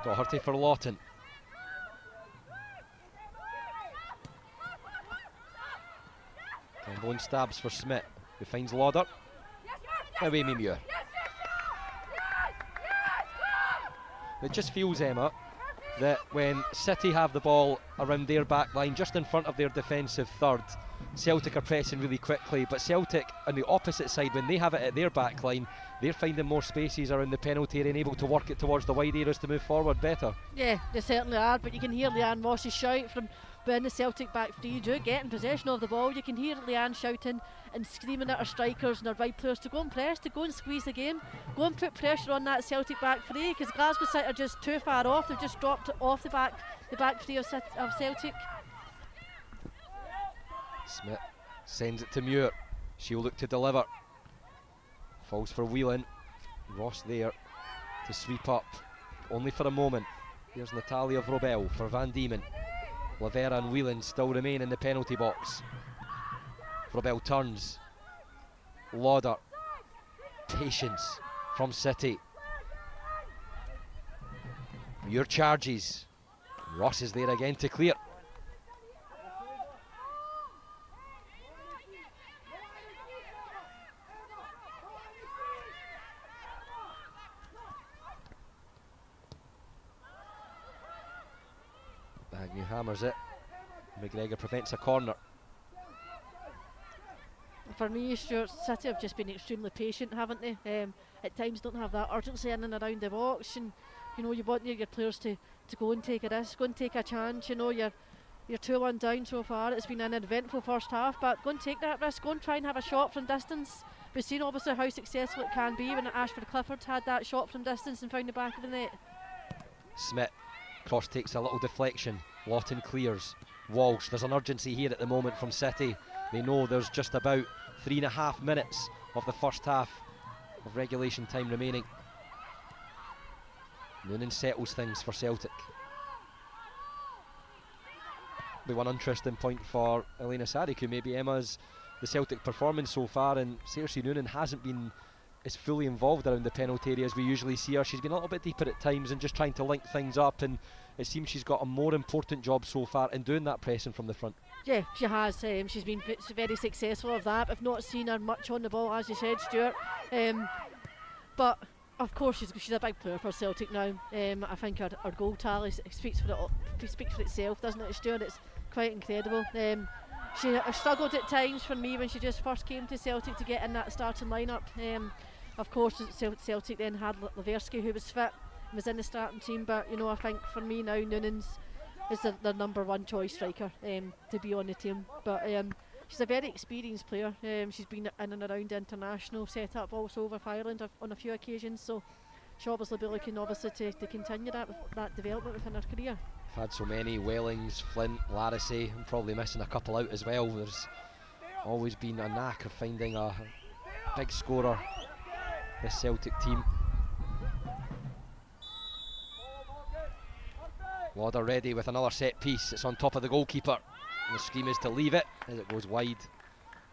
Doherty for Lawton. Gambone stabs for Smith, who finds Lauder. Now Amy Muir. It just feels, Emma, that when City have the ball around their back line, just in front of their defensive third, Celtic are pressing really quickly, but Celtic on the opposite side, when they have it at their back line, they're finding more spaces around the penalty area and able to work it towards the wide areas to move forward better. Yeah, they certainly are, but you can hear Leanne Moss's shout from when the Celtic back three do get in possession of the ball. You can hear Leanne shouting and screaming at her strikers and her wide players to go and press, to go and squeeze the game, go and put pressure on that Celtic back three, because Glasgow City are just too far off. They've just dropped off the back three of Celtic. Smith sends it to Muir. She'll look to deliver. Falls for Whelan. Ross there to sweep up, only for a moment. Here's Natalia Vrobel for Van Diemen. Lavera and Whelan still remain in the penalty box. Vrobel turns. Lauder. Patience from City. Muir charges. Ross is there again to clear. Agnew hammers it. McGregor prevents a corner. For me, Stuart, City have just been extremely patient, haven't they? At times don't have that urgency in and around the box, and you know, you want your players to go and take a risk, go and take a chance. You know, you're 2-1 down so far. It's been an eventful first half, but go and take that risk, go and try and have a shot from distance. We've seen obviously how successful it can be when Ashford Clifford had that shot from distance and found the back of the net. Smith. Cross takes a little deflection. Lawton clears. Walsh. There's an urgency here at the moment from City. They know there's just about 3.5 minutes of the first half of regulation time remaining. Noonan settles things for Celtic. Be one interesting point for Elena Sadik, who maybe Emma's the Celtic performance so far, and Saoirse Noonan hasn't been as fully involved around the penalty area as we usually see her. She's been a little bit deeper at times and just trying to link things up, and it seems she's got a more important job so far in doing that pressing from the front. Yeah, she has. She's been very successful of that. I've not seen her much on the ball, as you said, Stuart. But of course she's a big player for Celtic now. I think her goal tally speaks for itself, doesn't it, Stuart? It's quite incredible. She struggled at times for me when she just first came to Celtic to get in that starting lineup. Of course, Celtic then had Laversky, who was fit, was in the starting team. But you know, I think for me now, Noonan's is their number one choice striker to be on the team. But she's a very experienced player. She's been in and around the international setup also over Ireland on a few occasions, so she'll obviously be looking to continue that development within her career. I've had so many, Wellings, Flint, Larissy, I'm probably missing a couple out as well. There's always been a knack of finding a big scorer, this Celtic team. Lauder ready with another set piece. It's on top of the goalkeeper. And the scream is to leave it as it goes wide.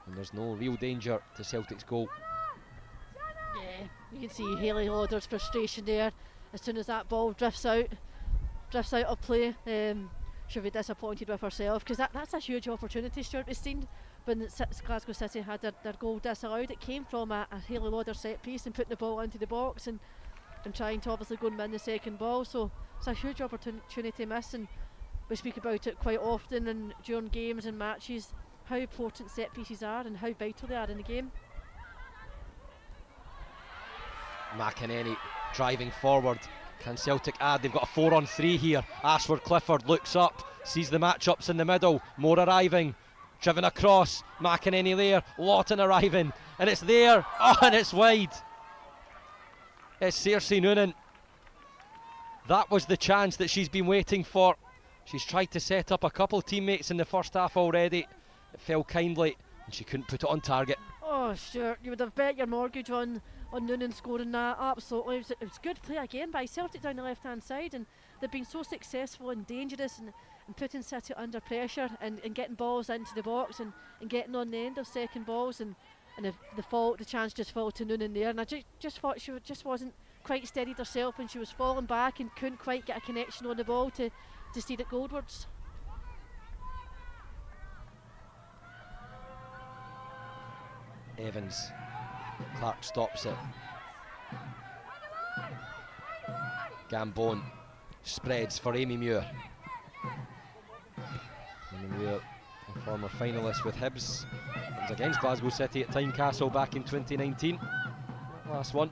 And there's no real danger to Celtic's goal. Yeah, you can see Hayley Lauder's frustration there. As soon as that ball drifts out of play, she'll be disappointed with herself, because that's a huge opportunity, Stuart. We've seen when Glasgow City had their goal disallowed, it came from a Hayley Lauder set piece and putting the ball into the box and trying to obviously go and win the second ball. So it's a huge opportunity miss, and we speak about it quite often and during games and matches, how important set pieces are and how vital they are in the game. McEnany driving forward. Can Celtic add? They've got a 4-on-3 here. Ashford Clifford looks up, sees the matchups in the middle. Moore arriving, driven across. McEnany there, Lawton arriving, and it's there. Oh, and it's wide. It's Cersei Noonan. That was the chance that she's been waiting for. She's tried to set up a couple teammates in the first half already. It fell kindly, and she couldn't put it on target. Oh, sure, you would have bet your mortgage on Noonan scoring that. Absolutely, it was good play again by Celtic down the left-hand side, and they've been so successful and dangerous and putting City under pressure and getting balls into the box and getting on the end of second balls, and the chance just fell to Noonan there. And I just thought she just wasn't quite steadied herself, and she was falling back and couldn't quite get a connection on the ball to steer it goalwards. Evans, Clark stops it. Gambone spreads for Amy Muir. Amy Muir, a former finalist with Hibs. It was against Glasgow City at Tynecastle back in 2019. Last one.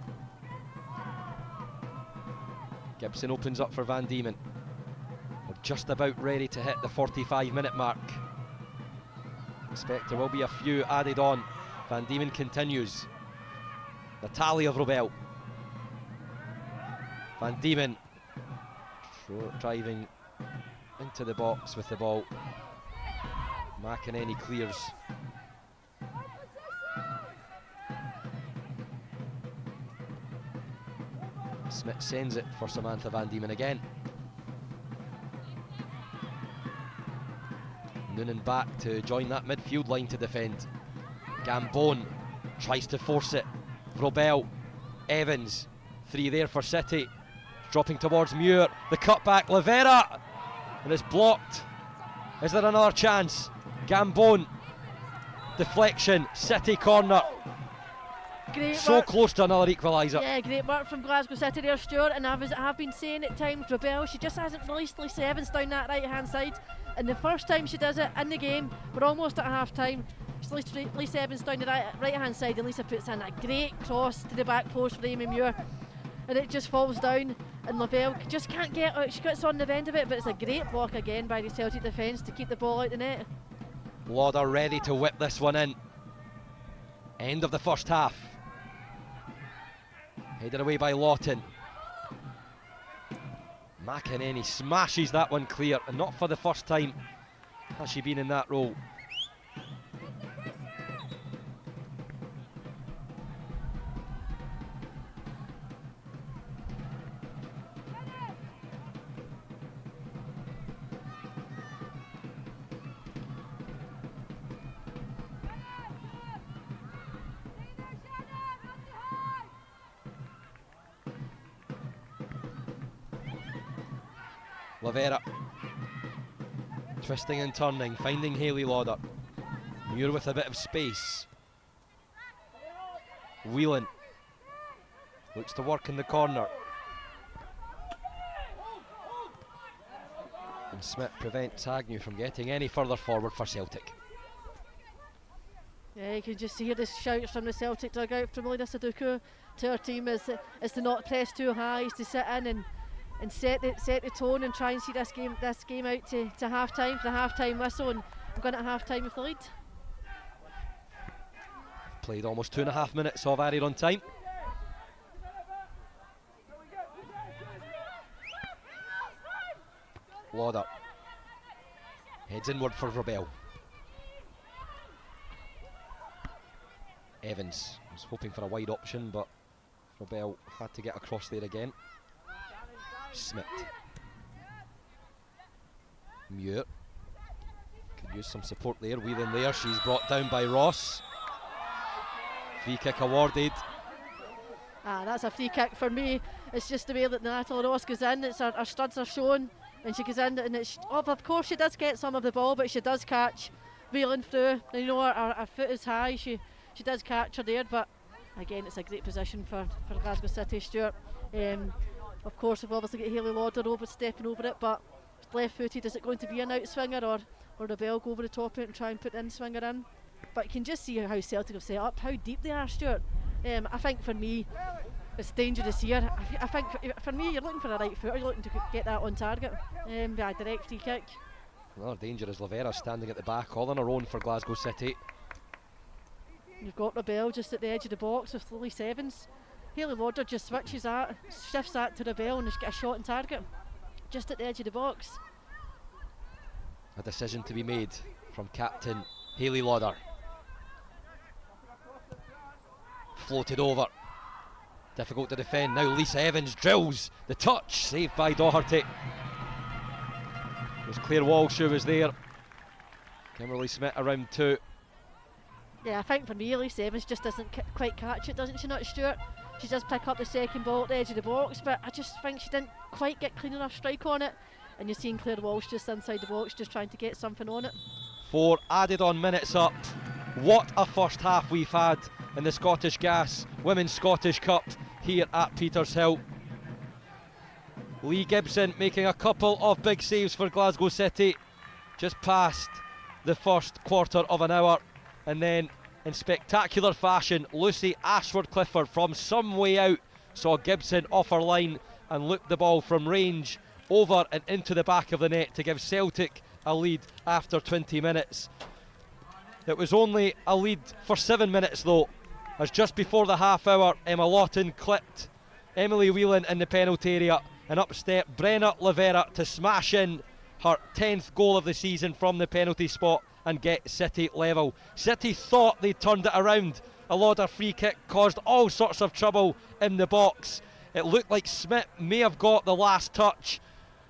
Gibson opens up for Van Diemen. We're just about ready to hit the 45-minute mark. Expect there will be a few added on. Van Diemen continues. Natalia Vrobel. Van Diemen driving into the box with the ball. McEnany clears. Smith sends it for Samantha Van Diemen again. Noonan back to join that midfield line to defend. Gambone tries to force it. Vrobel, Evans, 3 there for City. Dropping towards Muir, the cutback, Lavera, and it's blocked. Is there another chance? Gambone, deflection, City corner. Great so work. Close to another equaliser. Yeah, great work from Glasgow City there, Stuart. And I've been saying at times, Vrobel, she just hasn't released Lisa Evans down that right hand side. And the first time she does it in the game, we're almost at half time. She's Lisa Evans down the right hand side, and Lisa puts in a great cross to the back post for Amy Muir, and it just falls down, and Lavelle just can't get out. She gets on the end of it, but it's a great block again by the Celtic defence to keep the ball out the net. Lauder ready to whip this one in. End of the first half. Headed away by Lawton. McEnany smashes that one clear, and not for the first time has she been in that role. Lavera twisting and turning, finding Hayley Lauder. Muir with a bit of space. Whelan looks to work in the corner. And Smith prevents Agnew from getting any further forward for Celtic. Yeah, you can just hear the shouts from the Celtic dugout from Lina Saduku to her team is to not press too high, is to sit in and set the tone and try and see this game out to half time, for the half time whistle, and we're going at half time with the lead. Played almost 2.5 minutes of added on time. Lauder heads inward for Rebel. Evans was hoping for a wide option, but Rebel had to get across there again. Smith. Muir could use some support there. Wheeling there, she's brought down by Ross. Free kick awarded. That's a free kick for me. It's just the way that Natalie Ross goes in. It's her studs are shown, and she goes in, and it's of course she does get some of the ball, but she does catch Wheeling through. You know, her foot is high. She does catch her there, but again, it's a great position for Glasgow City. Stuart. Of course, we've obviously got Hayley Lauder stepping over it, but left-footed, is it going to be an out-swinger, or Rebel go over the top of it and try and put the in-swinger in? But you can just see how Celtic have set up, how deep they are, Stuart. I think for me, it's dangerous here. I think for me, you're looking for a right foot, or you're looking to get that on target by a direct free kick. Another danger is Lavera standing at the back, all on her own for Glasgow City. You've got Rebel just at the edge of the box with Elise Evans. Hayley Lauder just shifts that to Rebel and just get a shot on target, just at the edge of the box. A decision to be made from captain Hayley Lauder. Floated over. Difficult to defend. Now Lisa Evans drills the touch. Saved by Doherty. It was Claire Walsh who was there. Kimberly Smith around two. Yeah, I think for me, Elise Evans just doesn't quite catch it, doesn't she not, Stuart? She does pick up the second ball at the edge of the box, but I just think she didn't quite get clean enough strike on it. And you're seeing Claire Walsh just inside the box, just trying to get something on it. 4 added on minutes up. What a first half we've had in the Scottish Gas Women's Scottish Cup here at Petershill. Lee Gibson making a couple of big saves for Glasgow City just past the first quarter of an hour, and then in spectacular fashion Lucy Ashford-Clifford from some way out saw Gibson off her line and looped the ball from range over and into the back of the net to give Celtic a lead after 20 minutes. It was only a lead for 7 minutes though, as just before the half hour Emma Lawton clipped Emily Whelan in the penalty area, and up stepped Brenna Lavera to smash in her 10th goal of the season from the penalty spot and get City level. City thought they turned it around. A Lauder free kick caused all sorts of trouble in the box. It looked like Smith may have got the last touch,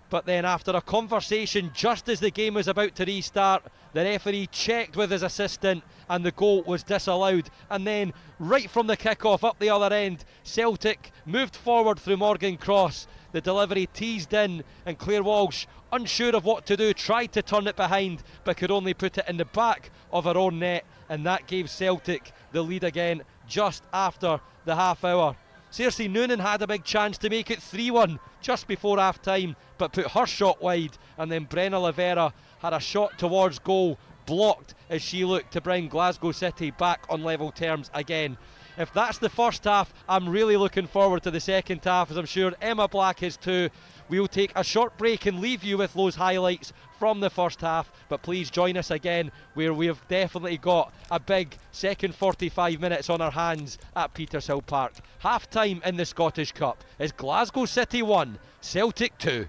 but then after a conversation just as the game was about to restart, the referee checked with his assistant and the goal was disallowed. And then right from the kick-off up the other end, Celtic moved forward through Morgan Cross. The delivery teased in, and Claire Walsh, unsure of what to do, tried to turn it behind but could only put it in the back of her own net, and that gave Celtic the lead again just after the half hour. Cersei Noonan had a big chance to make it 3-1 just before half time, but put her shot wide, and then Brenna Lavera had a shot towards goal blocked as she looked to bring Glasgow City back on level terms again. If that's the first half, I'm really looking forward to the second half, as I'm sure Emma Black is too. We'll take a short break and leave you with those highlights from the first half, but please join us again where we've definitely got a big second 45 minutes on our hands at Petershill Park. Half time in the Scottish Cup is Glasgow City 1, Celtic 2.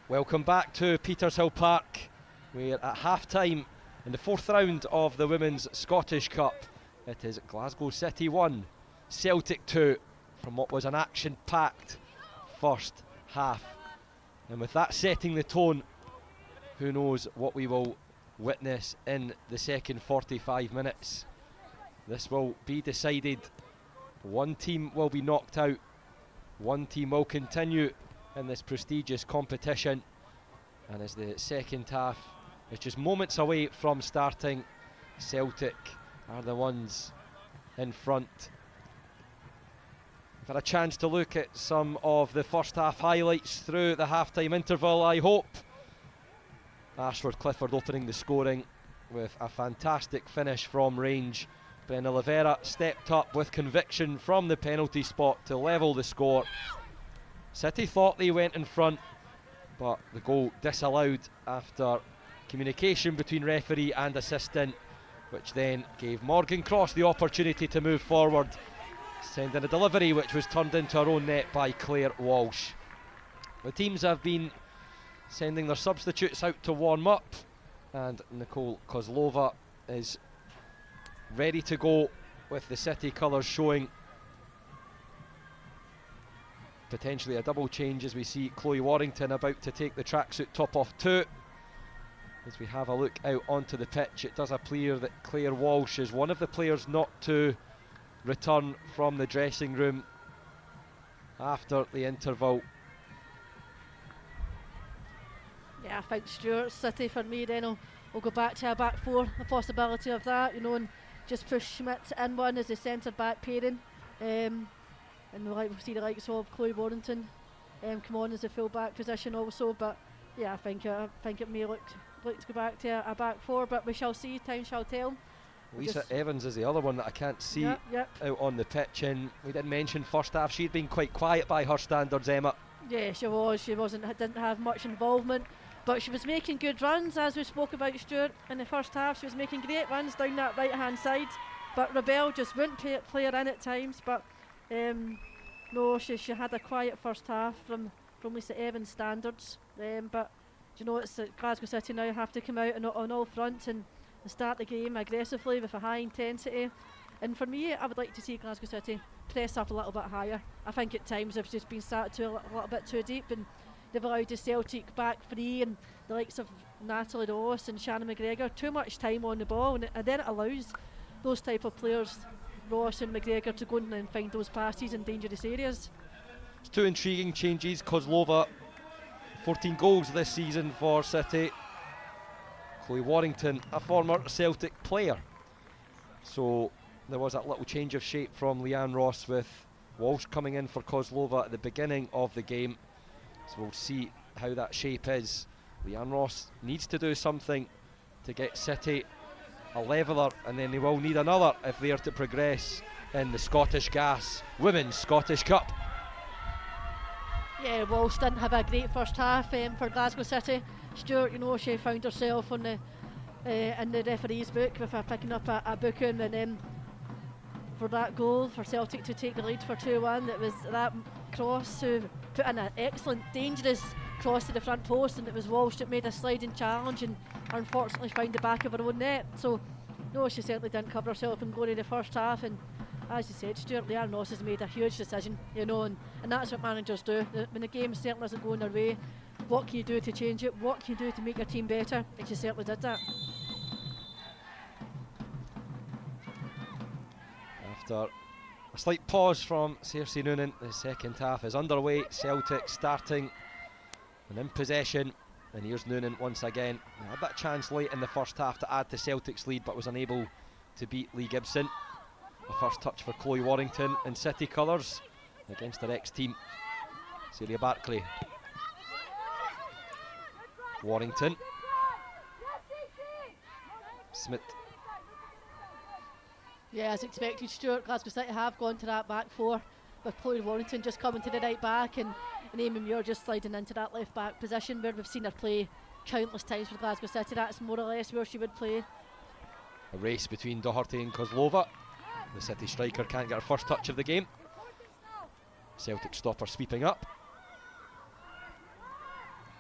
Welcome back to Petershill Park. We're at half-time in the 4th round of the Women's Scottish Cup. It is Glasgow City 1, Celtic 2, from what was an action-packed first half. And with that setting the tone, who knows what we will witness in the second 45 minutes. This will be decided. One team will be knocked out. One team will continue in this prestigious competition, and as the second half is just moments away from starting, Celtic are the ones in front. We've had a chance to look at some of the first half highlights through the half-time interval, I hope. Ashford Clifford opening the scoring with a fantastic finish from range. Ben Oliveira stepped up with conviction from the penalty spot to level the score. City thought they went in front, but the goal disallowed after communication between referee and assistant, which then gave Morgan Cross the opportunity to move forward, sending a delivery which was turned into her own net by Claire Walsh. The teams have been sending their substitutes out to warm up, and Nicole Kozlova is ready to go with the City colours showing. Potentially a double change as we see Chloe Warrington about to take the tracksuit top off too. As we have a look out onto the pitch, it does appear that Claire Walsh is one of the players not to return from the dressing room after the interval. Yeah, I think Stuart City for me then will go back to a back four, the possibility of that, you know, and just push Schmidt in one as the centre back pairing. And we'll see the likes of Chloe Warrington come on as a full back position also, but yeah, I think it may look to go back to a back four, but we shall see, time shall tell. Lisa Evans is the other one that I can't see out on the pitch, and we didn't mention first half she'd been quite quiet by her standards, Emma. Yeah, she didn't have much involvement, but she was making good runs, as we spoke about, Stuart, in the first half. She was making great runs down that right hand side, but Rebel just wouldn't play her in at times. But no, she had a quiet first half from Lisa Evans' standards, but you know, it's Glasgow City now have to come out on all fronts and start the game aggressively with a high intensity. And for me, I would like to see Glasgow City press up a little bit higher. I think at times they've just been started a little bit too deep, and they've allowed the Celtic back three and the likes of Natalie Ross and Shannon McGregor too much time on the ball, and then it allows those type of players, Ross and McGregor, to go in and find those passes in dangerous areas. It's two intriguing changes. Kozlova, 14 goals this season for City. Chloe Warrington, a former Celtic player. So there was that little change of shape from Leanne Ross, with Walsh coming in for Kozlova at the beginning of the game. So we'll see how that shape is. Leanne Ross needs to do something to get City a leveller, and then they will need another if they are to progress in the Scottish Gas Women's Scottish Cup. Yeah, Walsh didn't have a great first half for Glasgow City. Stuart, you know, she found herself on the in the referee's book with her picking up a booking, and then for that goal for Celtic to take the lead for 2-1, it was that cross who put in an excellent, dangerous cross to the front post, and it was Walsh that made a sliding challenge and unfortunately found the back of her own net. So no, she certainly didn't cover herself in glory in the first half, and as you said, Stuart, Leanne Ross has made a huge decision, you know, and that's what managers do. When the game certainly isn't going their way, what can you do to change it? What can you do to make your team better? And she certainly did that. After a slight pause from Cersei Noonan, the second half is underway. Celtic starting and in possession, and here's Noonan once again. He had that chance late in the first half to add to Celtic's lead, but was unable to beat Lee Gibson. A first touch for Chloe Warrington in City colours against her ex-team, Celia Barclay. Warrington. Smith. Yeah, as expected, Stuart, Glasgow City have gone to that back four, with Chloe Warrington just coming to the right back, and Amy Muir just sliding into that left back position where we've seen her play countless times for Glasgow City. That's more or less where she would play. A race between Doherty and Kozlova. The City striker can't get her first touch of the game. Celtic stopper sweeping up.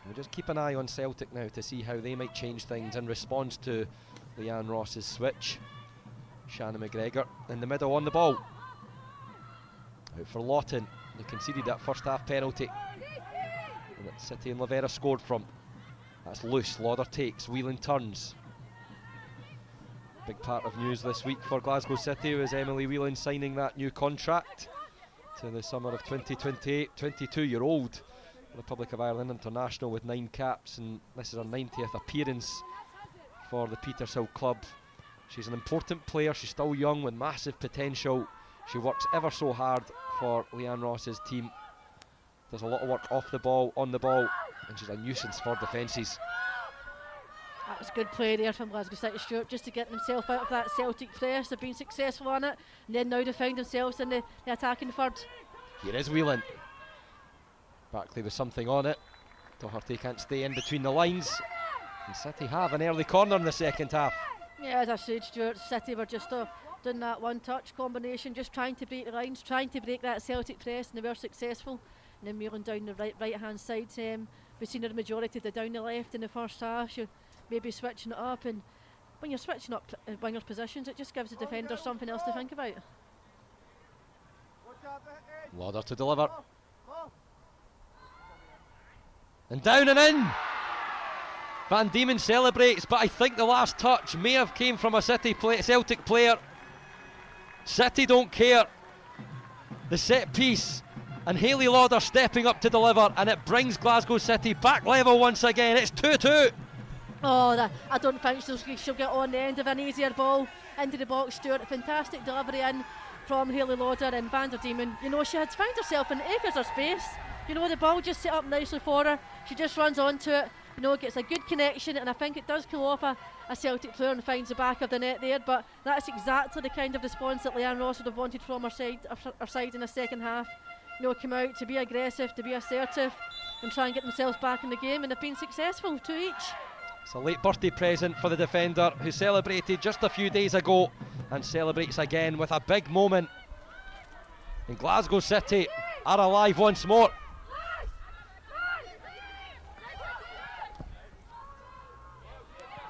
We'll just keep an eye on Celtic now to see how they might change things in response to Leanne Ross's switch. Shannon McGregor in the middle on the ball. Out for Lawton. They conceded that first half penalty that City and Lavera scored from. That's loose. Lauder takes. Whelan turns. Big part of news this week for Glasgow City was Emily Whelan signing that new contract to the summer of 2028. 22-year-old Republic of Ireland international with 9 caps, and this is her 90th appearance for the Petershill club. She's an important player. She's still young with massive potential. She works ever so hard for Leanne Ross's team. Does a lot of work off the ball, on the ball, and she's a nuisance for defences. That was good play there from Glasgow City, Stuart, just to get themselves out of that Celtic press. They've been successful on it, and then now they found themselves in the attacking third. Here is Whelan. Barclay with something on it. Doherty can't stay in between the lines. And City have an early corner in the second half. Yeah, as I said, Stuart, City were just doing that one-touch combination, just trying to break the lines, trying to break that Celtic press, and they were successful. And then Whelan down the right-hand side. We've seen the majority of the down the left in the first half. You maybe switching it up, and when you're switching up wingers' positions, it just gives the defender something else to think about. Lauder to deliver. And down and in. Van Diemen celebrates, but I think the last touch may have came from a Celtic player. City don't care. The set piece, and Hayley Lauder stepping up to deliver, and it brings Glasgow City back level once again. It's 2-2. Oh, I don't think she'll get on the end of an easier ball into the box, Stuart. Fantastic delivery in from Hayley Lauder, and Van Diemen, you know, she had found herself in acres of space. You know, the ball just set up nicely for her. She just runs onto it, you know, gets a good connection, and I think it does kill off a Celtic player and finds the back of the net there. But that's exactly the kind of response that Leanne Ross would have wanted from her side in the second half. You know, come out to be aggressive, to be assertive, and try and get themselves back in the game, and they've been successful, 2 each. It's a late birthday present for the defender, who celebrated just a few days ago and celebrates again with a big moment. And Glasgow City are alive once more.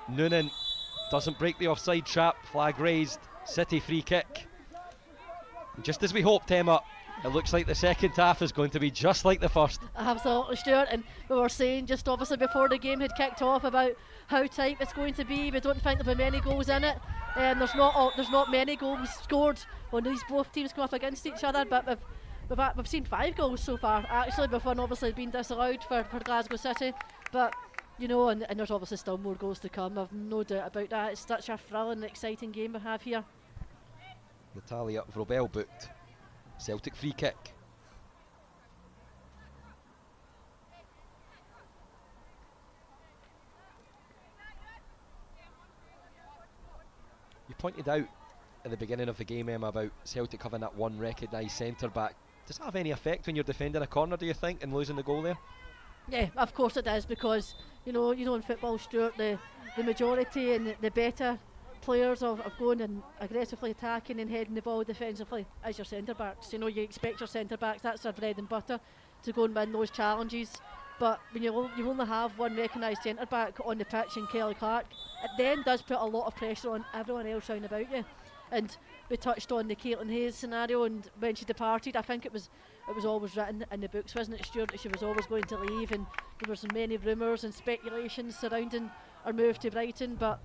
Noonan doesn't break the offside trap. Flag raised. City free kick. And just as we hoped, Emma, it looks like the second half is going to be just like the first. Absolutely, Stuart, and we were saying just obviously before the game had kicked off about how tight it's going to be. We don't think there'll be many goals in it, and there's not many goals scored when these both teams come up against each other, but we've seen 5 goals so far actually, with one obviously being disallowed for Glasgow City. But you know, and there's obviously still more goals to come, I've no doubt about that. It's such a thrilling, exciting game we have here. Natalia Vrobel booked. Celtic free kick. You pointed out at the beginning of the game, Emma, about Celtic having that one recognised centre back. Does that have any effect when you're defending a corner, do you think, and losing the goal there? Yeah, of course it does, because you know in football, Stuart, the majority and the better players of going and aggressively attacking and heading the ball defensively as your centre backs. You know, you expect your centre backs, that's their bread and butter, to go and win those challenges. But when you only have one recognised centre back on the pitch in Kelly Clark, it then does put a lot of pressure on everyone else round about you. And we touched on the Caitlin Hayes scenario, and when she departed, I think it was always written in the books, wasn't it, Stuart, that she was always going to leave, and there was many rumours and speculations surrounding her move to Brighton. But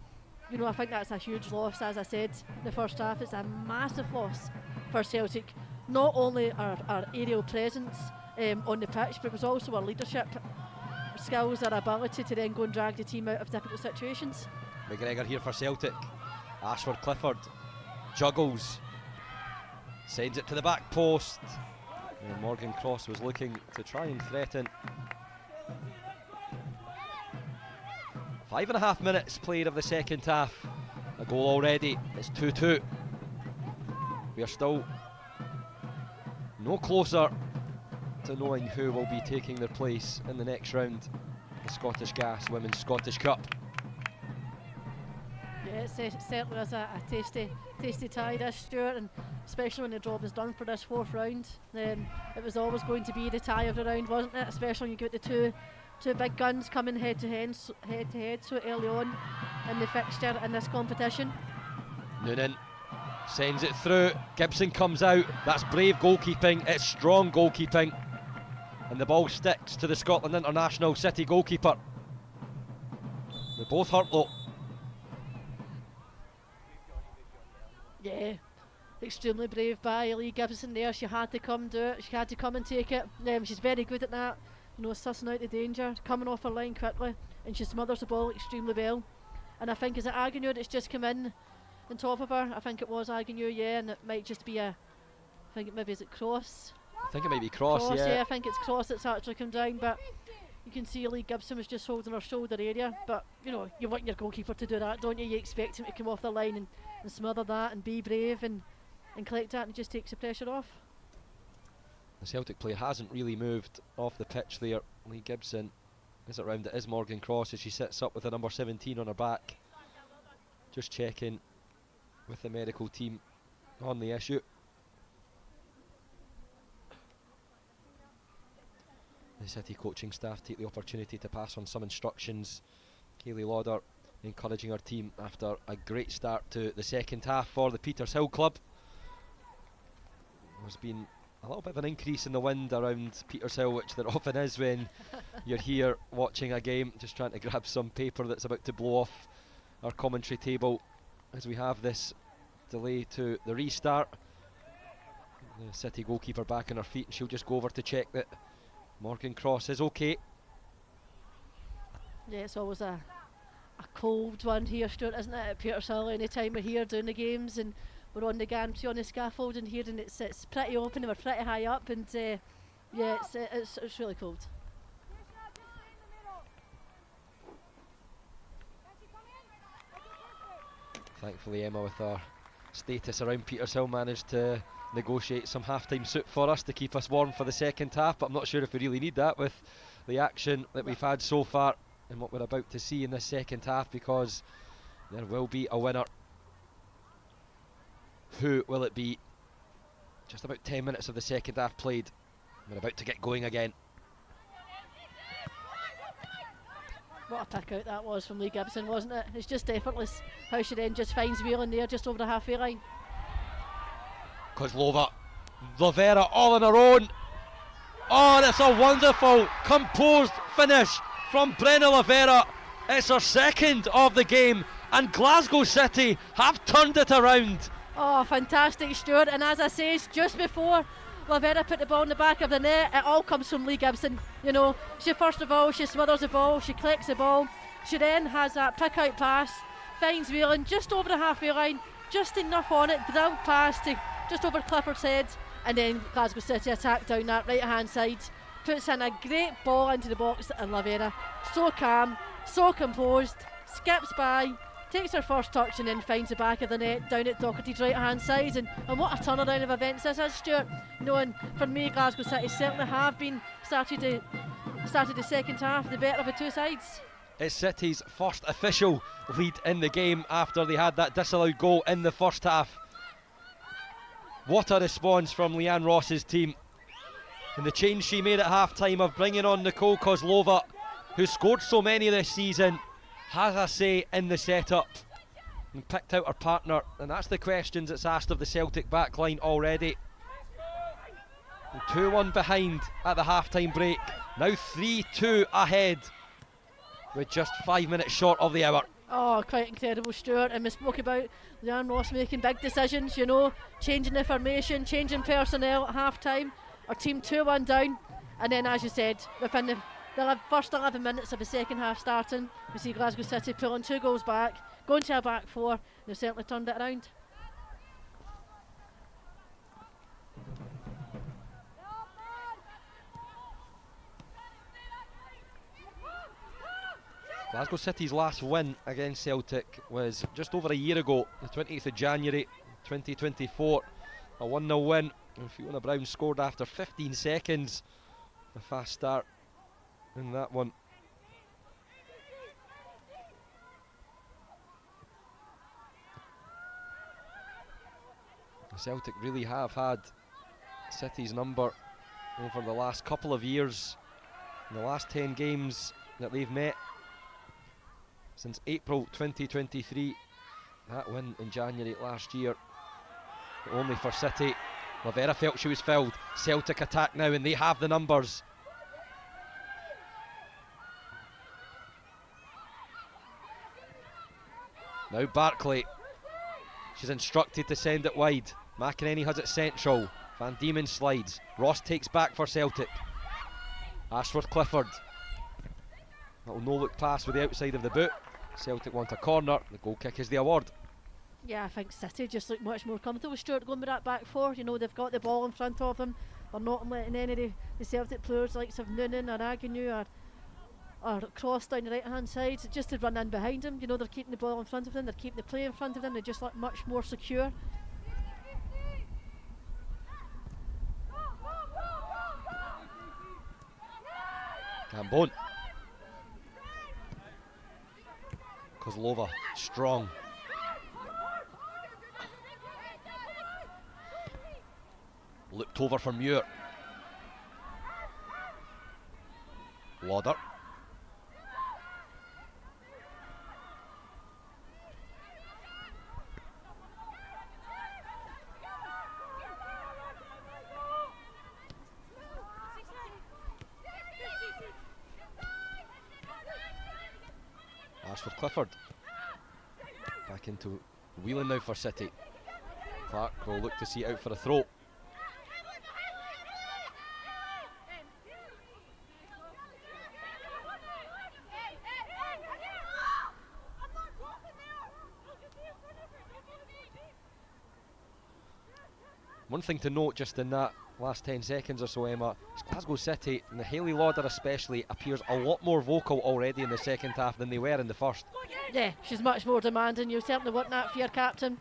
you know, I think that's a huge loss. As I said, the first half, it's a massive loss for Celtic. Not only our aerial presence on the pitch, but it was also our leadership skills, our ability to then go and drag the team out of difficult situations. McGregor here for Celtic. Ashford Clifford juggles, sends it to the back post, and Morgan Cross was looking to try and threaten. 5.5 minutes played of the second half. A goal already. It's 2-2. We are still no closer to knowing who will be taking their place in the next round, the Scottish Gas Women's Scottish Cup. Yeah, it certainly was a tasty tie, this, Stuart, and especially when the job was done for this 4th round. It was always going to be the tie of the round, wasn't it? Especially when you get the two big guns coming head to head so early on in the fixture in this competition. Noonan sends it through. Gibson comes out. That's brave goalkeeping. It's strong goalkeeping. And the ball sticks to the Scotland International City goalkeeper. They're both hurt though. Yeah, extremely brave by Lee Gibson there. She had to come do it. She had to come and take it. She's very good at that. You know, sussing out the danger, coming off her line quickly, and she smothers the ball extremely well. And I think, is it Agnew that's just come in on top of her? I think it was Agnew, yeah, and it might just be I think it maybe, is it Cross? I think it might be Cross, yeah. I think it's Cross that's actually come down, but you can see Lee Gibson was just holding her shoulder area. But, you know, you want your goalkeeper to do that, don't you? You expect him to come off the line and smother that and be brave and collect that, and it just takes the pressure off. The Celtic player hasn't really moved off the pitch there. Lee Gibson is around. It is Morgan Cross as she sits up with the number 17 on her back. Just checking with the medical team on the issue. The City coaching staff take the opportunity to pass on some instructions. Kaylee Lauder encouraging her team after a great start to the second half for the Petershill club. There's been a little bit of an increase in the wind around Petershill, which there often is when you're here watching a game. Just trying to grab some paper that's about to blow off our commentary table as we have this delay to the restart. The City goalkeeper back on her feet, and she'll just go over to check that Morgan Cross is okay. Yeah, it's always a cold one here, Stuart, isn't it, at Petershill? Any time we're here doing the games and we're on the gantry on the scaffolding here, and it's pretty open and we're pretty high up, and yeah, it's really cold. Thankfully Emma, with our status around Petershill, managed to negotiate some half-time suit for us to keep us warm for the second half, but I'm not sure if we really need that with the action that we've had so far and what we're about to see in this second half, because there will be a winner. Who will it be? Just about 10 minutes of the second half played. We're about to get going again. What a pick out that was from Lee Gibson, wasn't it? It's just effortless how she then just finds Whelan there just over the halfway line. Kozlova, Lavera all on her own. Oh, that's a wonderful composed finish from Brenna Lavera. It's her second of the game, and Glasgow City have turned it around. Oh, fantastic, Stuart. And as I say, just before Lavera put the ball in the back of the net, it all comes from Lee Gibson. You know, she first of all, she smothers the ball, she collects the ball, she then has that pick out pass, finds Whelan just over the halfway line, just enough on it, drilled past to just over Clifford's head, and then Glasgow City attack down that right hand side, puts in a great ball into the box, and Lavera, so calm, so composed, skips by, takes her first touch and then finds the back of the net down at Doherty's right hand side, and what a turnaround of events this is, Stuart. Knowing for me, Glasgow City certainly have been started the second half the better of the two sides. It's City's first official lead in the game after they had that disallowed goal in the first half. What a response from Leanne Ross's team, and the change she made at half time of bringing on Nicole Kozlova, who scored so many this season, has a say in the setup and picked out her partner, and that's the questions that's asked of the Celtic backline already. 2-1 behind at the half-time break, now 3-2 ahead with just 5 minutes short of the hour. Oh, quite incredible, Stuart. And we spoke about Leanne Ross making big decisions, you know, changing the formation, changing personnel at half-time. Our team 2-1 down, and then, as you said, within the first 11 minutes of the second half starting, we see Glasgow City pulling 2 goals back, going to a back 4. They've certainly turned it around. Glasgow City's last win against Celtic was just over a year ago, the 20th of January 2024. A 1-0 win, and Fiona Brown scored after 15 seconds. A fast start in that one. Celtic really have had City's number over the last couple of years. in the last 10 games that they've met since April 2023. That win in January last year, only for City. Lavera felt she was fouled. Celtic attack now, and they have the numbers. Now Barclay. She's instructed to send it wide. McEnany has it central. Van Diemen slides. Ross takes back for Celtic. Ashworth Clifford. Little no-look pass with the outside of the boot. Celtic want a corner. The goal kick is the award. Yeah, I think City just look much more comfortable. Stuart going with that back four. You know, they've got the ball in front of them. They're not letting any of the Celtic players like Noonan or Agnew or cross down the right hand side just to run in behind them. You know, they're keeping the ball in front of them. They're keeping the play in front of them. They just look much more secure. Gambon. Kozlova, strong. Looked over for Muir. Lauder. Ashworth Clifford. Back into Whelan now for City. Clark will look to see it out for a throw. One thing to note just in that last 10 seconds or so, Emma, is Glasgow City, and the Hayley Lauder especially, appears a lot more vocal already in the second half than they were in the first. Yeah, she's much more demanding. You certainly want that for your captain.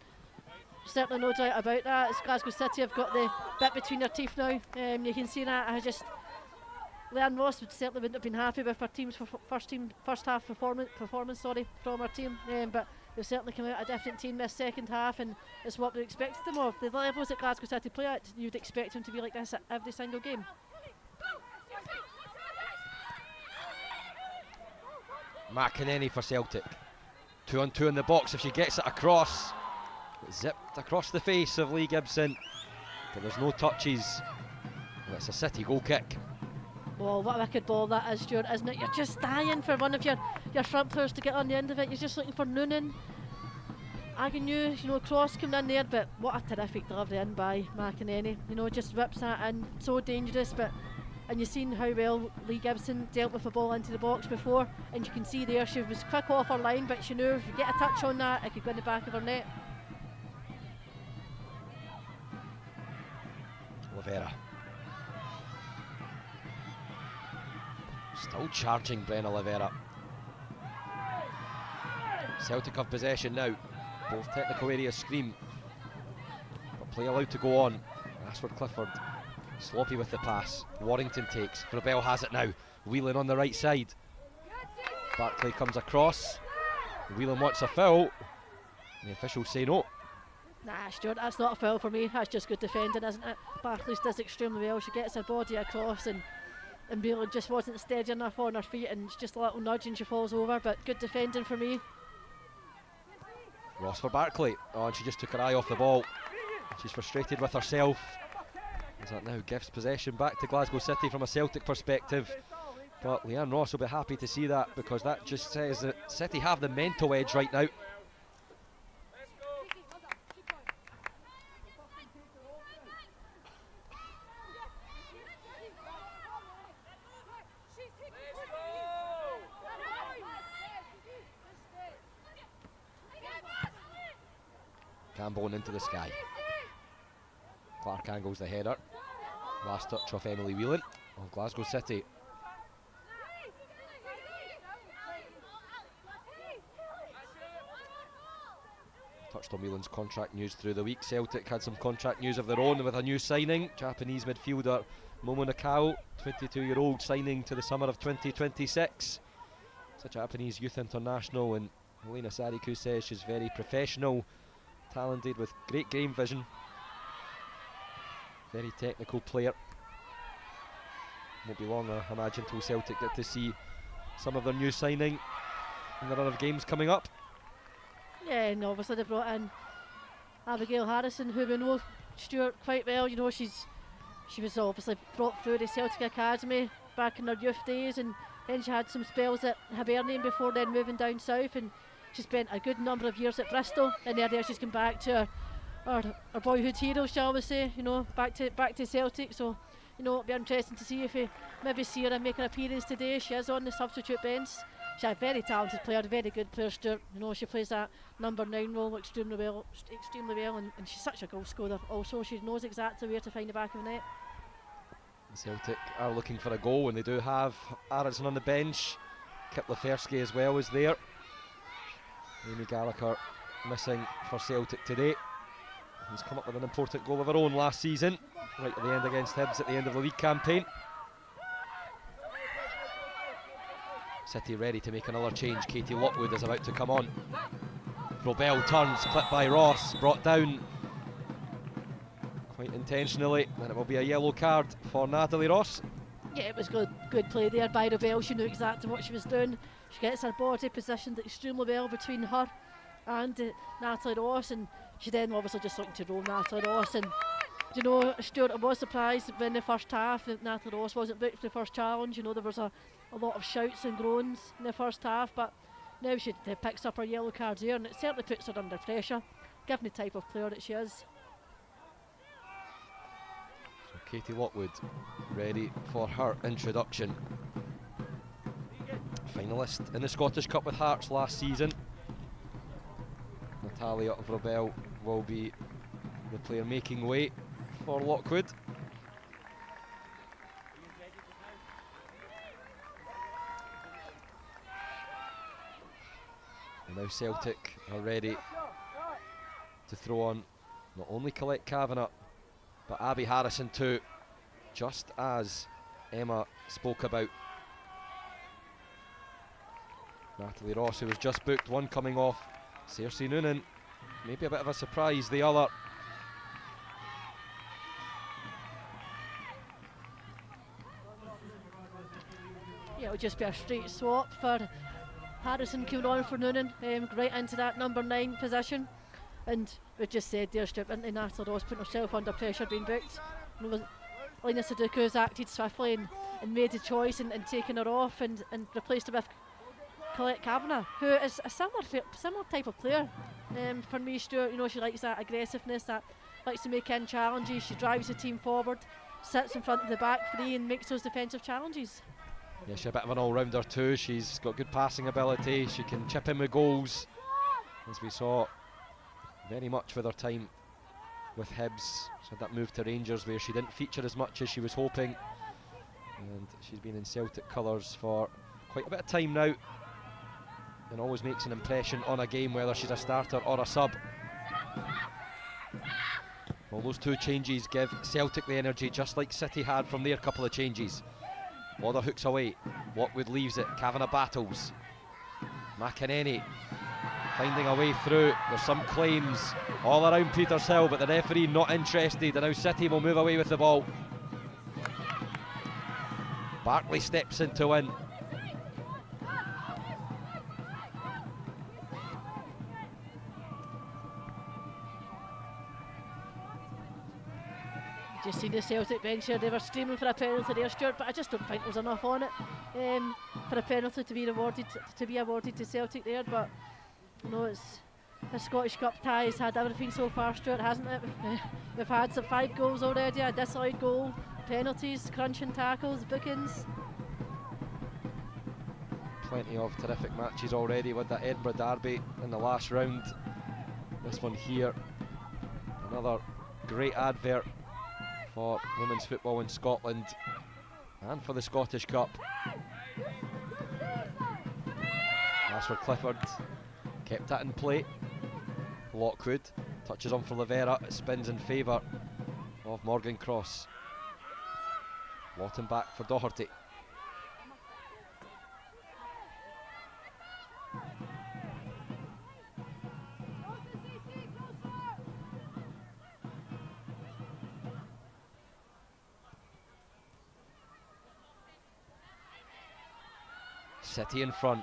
Certainly no doubt about that. It's Glasgow City have got the bit between their teeth now. You can see that. Leanne Ross wouldn't have been happy with her team's first half performance from her team. But they've certainly come out a different team this second half, and it's what we expected them of. The levels that Glasgow City play at, you'd expect them to be like this at every single game. McEnany for Celtic. 2-on-2 in the box. If she gets it across, it's zipped across the face of Lee Gibson, but there's no touches. And it's a City goal kick. Oh, what a wicked ball that is, Stuart, isn't it? You're just dying for one of your front players to get on the end of it. You're just looking for Noonan. Agnew, cross coming in there, but what a terrific delivery in by McEnany. Just whips that in, so dangerous, and you've seen how well Lee Gibson dealt with the ball into the box before, and you can see there she was quick off her line, but she knew if you get a touch on that, it could go in the back of her net. Lavera. Still charging Brenna Lavera. Celtic have possession now. Both technical areas scream, but play allowed to go on. Ashford Clifford, sloppy with the pass. Warrington takes. Vrabel has it now. Whelan on the right side. Barclay comes across. Whelan wants a foul. The officials say no. Nah, Stuart, that's not a foul for me. That's just good defending, isn't it? Barclay does extremely well. She gets her body across, and Whelan just wasn't steady enough on her feet, and it's just a little nudge and she falls over, but good defending for me. Ross for Barclay. Oh, and she just took her eye off the ball. She's frustrated with herself. As that now gives possession back to Glasgow City from a Celtic perspective. But Leanne Ross will be happy to see that, because that just says that City have the mental edge right now. Gambon into the sky. Clark angles the header. Last touch off Emily Whelan of Glasgow City. Touched on Whelan's contract news through the week. Celtic had some contract news of their own with a new signing. Japanese midfielder Momo Nakao, 22-year-old, signing to the summer of 2026. It's a Japanese youth international, and Helena Sariku says she's very professional, talented with great game vision, very technical player. won't be long, I imagine, till Celtic get to see some of their new signing in the run of games coming up. Yeah, and obviously they brought in Abigail Harrison, who we know Stuart quite well. You know, she was obviously brought through the Celtic Academy back in her youth days, and then she had some spells at Hibernian before then moving down south, and she spent a good number of years at Bristol, and there she's come back to her boyhood hero, shall we say, you know, back to Celtic. So, you know, it'll be interesting to see if we maybe see her make an appearance today. She is on the substitute bench. She's a very talented player, a very good player, Stuart. You know, she plays that number 9 role extremely well, and she's such a goal scorer. Also, she knows exactly where to find the back of the net. Celtic are looking for a goal, and they do have Harrison on the bench. Kiplafersky as well is there. Amy Gallagher missing for Celtic today. He's come up with an important goal of her own last season, right at the end against Hibs at the end of the league campaign. City ready to make another change. Katie Lockwood is about to come on. Robel turns, clipped by Ross, brought down quite intentionally, and it will be a yellow card for Natalie Ross. Yeah, it was good play there by Robel. She knew exactly what she was doing. She gets her body positioned extremely well between her and Natalie Ross, and she then obviously just looking to roll Natalie Ross. And you know, Stuart, I was surprised in the first half that Natalie Ross wasn't booked for the first challenge. You know, there was a lot of shouts and groans in the first half, but now she picks up her yellow cards here, and it certainly puts her under pressure, given the type of player that she is. So Katie Lockwood ready for her introduction. Finalist in the Scottish Cup with Hearts last season. Natalia Vrobel will be the player making way for Lockwood. And now Celtic are ready to throw on not only Colette Kavanagh but Abby Harrison too, just as Emma spoke about. Natalie Ross, who was just booked, one coming off. Cersei Noonan, maybe a bit of a surprise, the other. Yeah, it'll just be a straight swap for Harrison coming on for Noonan, right into that number 9 position. And we just said there, Stuart, into Natalie Ross putting herself under pressure being booked. Lena Sudoku has acted swiftly and made a choice and taken her off and replaced her with Colette Kavanagh, who is a similar type of player. For me, Stuart, you know, she likes that aggressiveness, that likes to make in challenges. She drives the team forward, sits in front of the back three and makes those defensive challenges. Yeah, she's a bit of an all-rounder too. She's got good passing ability. She can chip in with goals, as we saw very much with her time with Hibs. She had that move to Rangers where she didn't feature as much as she was hoping, and she's been in Celtic colours for quite a bit of time now, and always makes an impression on a game, whether she's a starter or a sub. Well, those two changes give Celtic the energy, just like City had from their couple of changes. Lauder hooks away, Lockwood leaves it, Kavanagh battles. McInerney finding a way through. There's some claims all around Petershill, but the referee not interested, and now City will move away with the ball. Barkley steps in to win. Just seen the Celtic bench here, they were screaming for a penalty there, Stuart, but I just don't think there was enough on it for a penalty to be awarded to Celtic there. But you know, the Scottish Cup tie has had everything so far, Stuart, hasn't it? We've had some 5 goals already, a disallowed goal, penalties, crunching tackles, bookings. Plenty of terrific matches already, with that Edinburgh derby in the last round. This one here, another great advert for women's football in Scotland and for the Scottish Cup. Ashford Clifford kept that in play. Lockwood touches on for Lavera, it spins in favour of Morgan Cross. Lawton back for Doherty. City in front,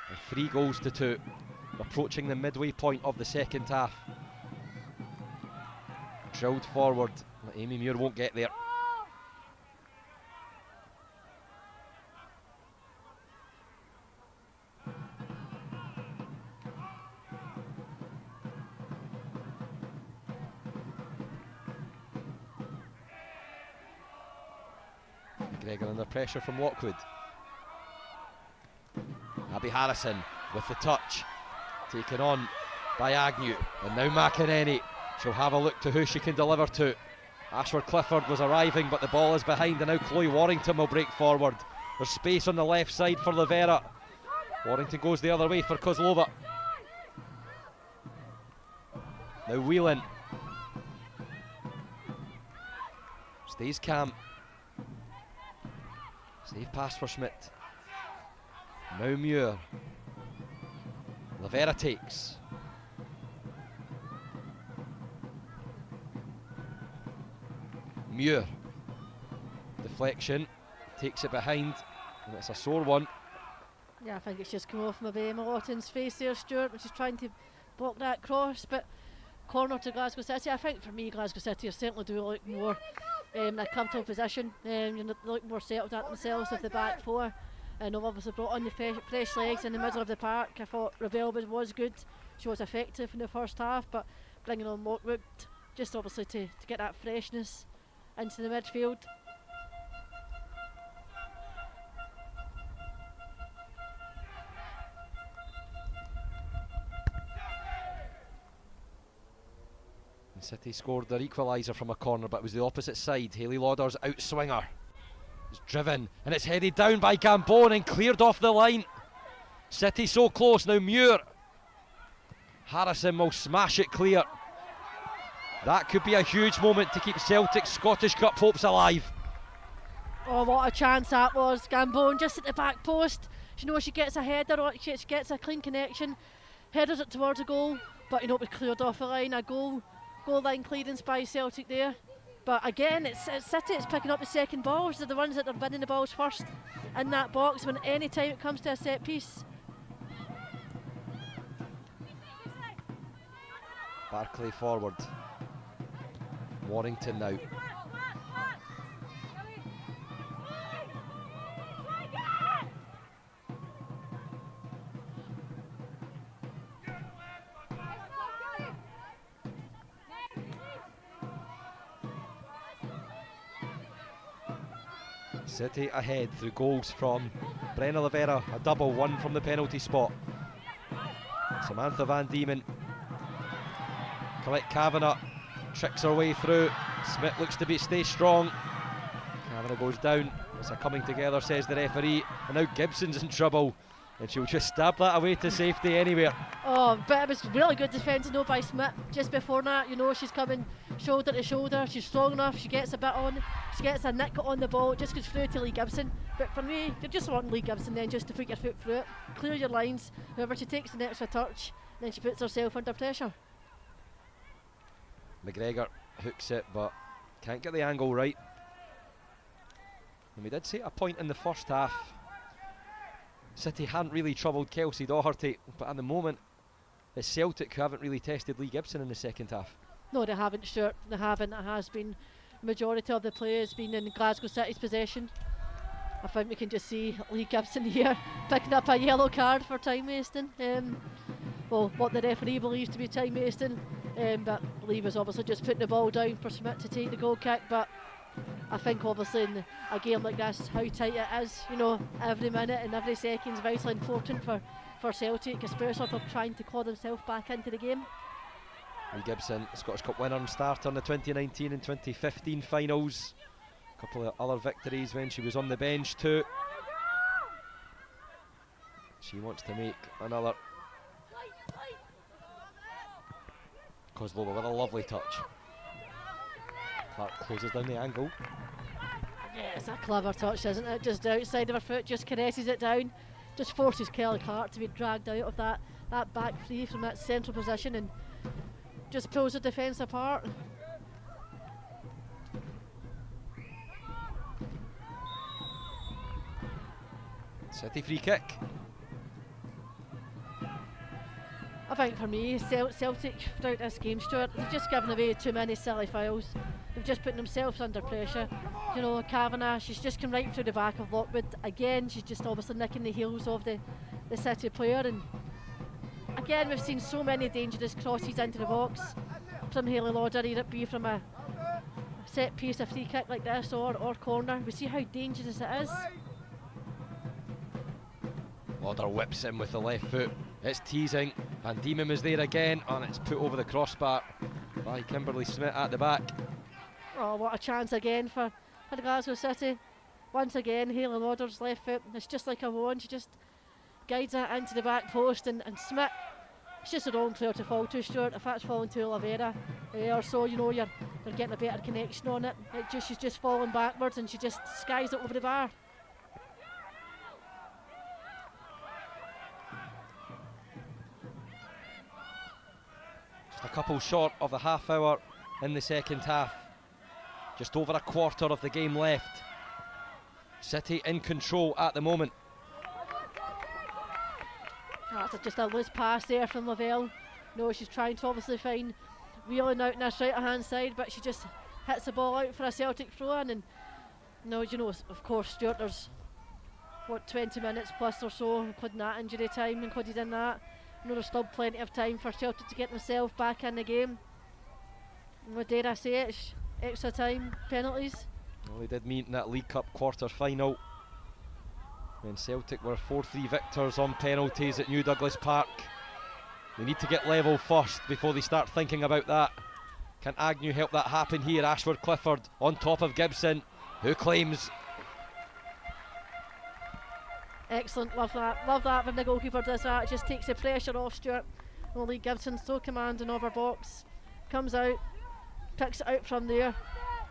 and 3 goals to 2, approaching the midway point of the second half. Drilled forward, Amy Muir won't get there. McGregor under pressure from Lockwood. Abby Harrison with the touch, taken on by Agnew, and now McInerney. She'll have a look to who she can deliver to. Ashford Clifford was arriving, but the ball is behind, and now Chloe Warrington will break forward. There's space on the left side for Lavera. Warrington goes the other way for Kozlova. Now Whelan. Stays calm. Save pass for Schmidt. Now Muir. Lavera takes. Muir. Deflection. Takes it behind. And it's a sore one. Yeah, I think it's just come off maybe Emma Lawton's face there, Stuart, when she's trying to block that cross. But corner to Glasgow City. I think for me, Glasgow City certainly do look more in a comfortable position. They look more settled at themselves with the back four. And they've obviously brought on the fresh legs in the middle of the park. I thought Ravel was good. She was effective in the first half, but bringing on Lockwood just obviously to get that freshness into the midfield. And City scored their equaliser from a corner, but it was the opposite side. Hayley Lauder's outswinger. It's driven and it's headed down by Gambon and cleared off the line. City so close, now Muir. Harrison will smash it clear. That could be a huge moment to keep Celtic's Scottish Cup hopes alive. Oh, what a chance that was. Gambon just at the back post. She knows she gets a header, she gets a clean connection, headers it towards a goal, but it was cleared off the line. A goal line clearance by Celtic there. But again, it's City, it's picking up the second balls. They're the ones that are winning the balls first in that box when any time it comes to a set piece. Barclay forward. Warrington now. City ahead through goals from Brenna Lavera, a double, one from the penalty spot. Samantha Van Diemen. Colette Kavanagh tricks her way through. Smith looks to stay strong. Kavanagh goes down. It's a coming together, says the referee. And now Gibson's in trouble. And she'll just stab that away to safety anywhere. Oh, but it was really good defence by Smith just before that. She's coming shoulder to shoulder. She's strong enough. She gets a bit on. She gets a nick on the ball. It just goes through to Lee Gibson. But for me, you're just wanting Lee Gibson then just to put your foot through it, clear your lines. However, she takes an extra touch, then she puts herself under pressure. McGregor hooks it, but can't get the angle right. And we did see at a point in the first half, City hadn't really troubled Kelsey Doherty, but at the moment it's Celtic who haven't really tested Lee Gibson in the second half. No, they haven't, Stuart. They haven't. It has been majority of the play has been in Glasgow City's possession. I think we can just see Lee Gibson here picking up a yellow card for time wasting. Well, what the referee believes to be time wasting, but Lee was obviously just putting the ball down for Schmidt to take the goal kick. But I think obviously in a game like this, how tight it is, every minute and every second is vitally important for Celtic, especially if they're trying to claw themselves back into the game. Lee Gibson, Scottish Cup winner and starter in the 2019 and 2015 finals. A couple of other victories when she was on the bench too. She wants to make another. Kozlova with a lovely touch. Clark closes down the angle. Yeah, it's a clever touch, isn't it? Just outside of her foot, just caresses it down, just forces Kelly Clark to be dragged out of that back free from that central position and just pulls the defence apart. City free kick. I think for me, Celtic throughout this game, Stuart, they've just given away too many silly fouls. They've just put themselves under pressure. You know, Kavanagh, she's just come right through the back of Lockwood. Again, she's just obviously nicking the heels of the City player. And again, we've seen so many dangerous crosses into the box from Hayley Lauder, either it be from a set piece, a free kick like this, or corner. We see how dangerous it is. Lauder whips in with the left foot. It's teasing. Van Diemen is there again, and it's put over the crossbar by Kimberly Smith at the back. Oh, what a chance again for the Glasgow City. Once again, Hayley Lauder's left foot. It's just like a wand. She just guides it into the back post, and Smith, it's just the wrong player to fall to, Stuart. If that's falling to Oliveira or so, you know, you're getting a better connection on it. She's just falling backwards, and she just skies it over the bar. Just a couple short of the half hour in the second half. Just over a quarter of the game left. City in control at the moment. That's just a loose pass there from Lavelle. No, she's trying to obviously find Whelan out on this right hand side, but she just hits the ball out for a Celtic throw in. And no, you know, of course, Stuart, there's what, 20 minutes plus or so, including that injury time, included in that. You know, there's still plenty of time for Celtic to get themselves back in the game. And what dare I say it, it's extra time, penalties. Well, they did meet in that League Cup quarter final when Celtic were 4-3 victors on penalties at New Douglas Park. They need to get level first before they start thinking about that. Can Agnew help that happen here? Ashford Clifford on top of Gibson, who claims. Excellent, love that when the goalkeeper does that. It just takes the pressure off Stuart. Only Gibson's so commanding of her box. Comes out, picks it out from there,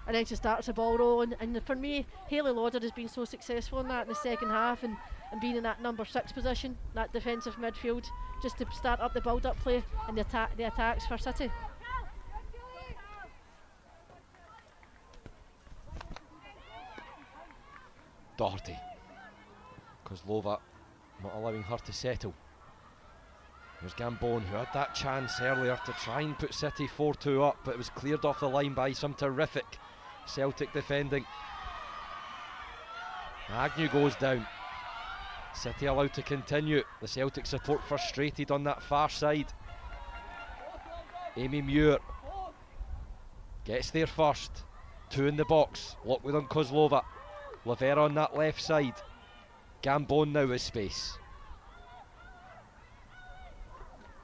and then she starts the ball rolling. And for me, Hayley Lauder has been so successful in that in the second half, and being in that number 6 position, that defensive midfield, just to start up the build-up play and the attacks for City. Doherty. Kozlova not allowing her to settle. There's Gambon, who had that chance earlier to try and put City 4-2 up, but it was cleared off the line by some terrific Celtic defending. Agnew goes down. City allowed to continue. The Celtic support frustrated on that far side. Amy Muir gets there first. 2 in the box. Lockwood on Kozlova. Lavera on that left side. Gambon now with space.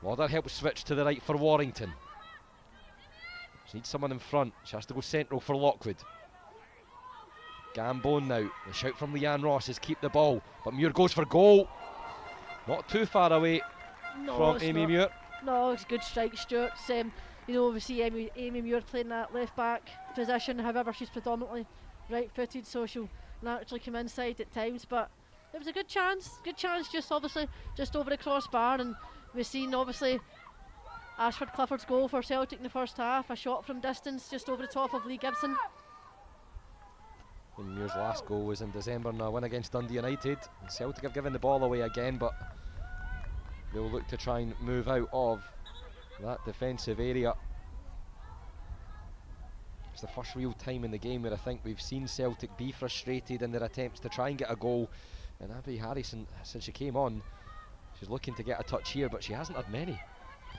Lauder helps switch to the right for Warrington. She needs someone in front. She has to go central for Lockwood. Gambon now. The shout from Leanne Ross is keep the ball, but Muir goes for goal. Not too far away from Amy Muir. No, it's a good strike, Stuart. You know, we see Amy Muir playing that left back position. However, she's predominantly right-footed, so she'll naturally come inside at times. But it was a good chance, just obviously just over the crossbar, and we've seen obviously Ashford Clifford's goal for Celtic in the first half, a shot from distance just over the top of Lee Gibson. And Muir's last goal was in December in a win against Dundee United. And Celtic have given the ball away again, but they'll look to try and move out of that defensive area. It's the first real time in the game where I think we've seen Celtic be frustrated in their attempts to try and get a goal. And Abby Harrison, since she came on, she's looking to get a touch here, but she hasn't had many.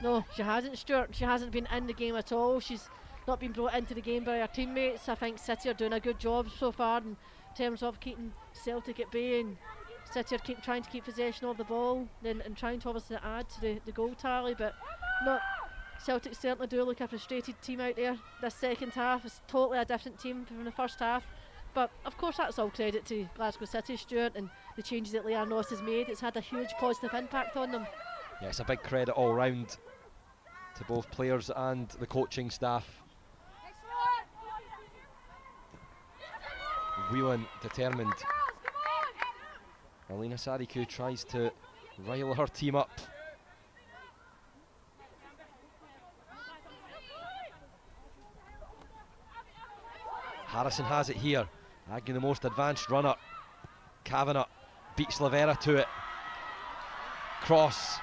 No, she hasn't, Stuart. She hasn't been in the game at all. She's not been brought into the game by her teammates. I think City are doing a good job so far in terms of keeping Celtic at bay, and City are trying to keep possession of the ball and trying to obviously add to the goal tally. But no, Celtic certainly do look a frustrated team out there. This second half is totally a different team from the first half. But of course that's all credit to Glasgow City, Stuart, and the changes that Leanne Ross has made. It's had a huge positive impact on them. Yeah, it's a big credit all round to both players and the coaching staff. Whelan determined. Alina Sariku tries to rile her team up. Harrison has it here. Agnew the most advanced runner. Kavanagh beats Lavera to it. Cross.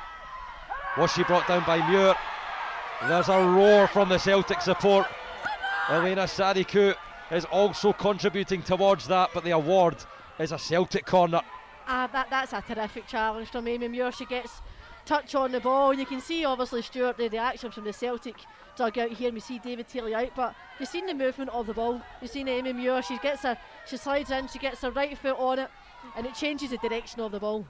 Was she brought down by Muir? There's a roar from the Celtic support. Elena Sadiku is also contributing towards that, but the award is a Celtic corner. That's a terrific challenge from Amy Muir. She gets touch on the ball, and you can see obviously, Stuart, the action from the Celtic dugout here, and we see David Taylor out, but you've seen the movement of the ball. You've seen Amy Muir, she slides in, she gets her right foot on it, and it changes the direction of the ball.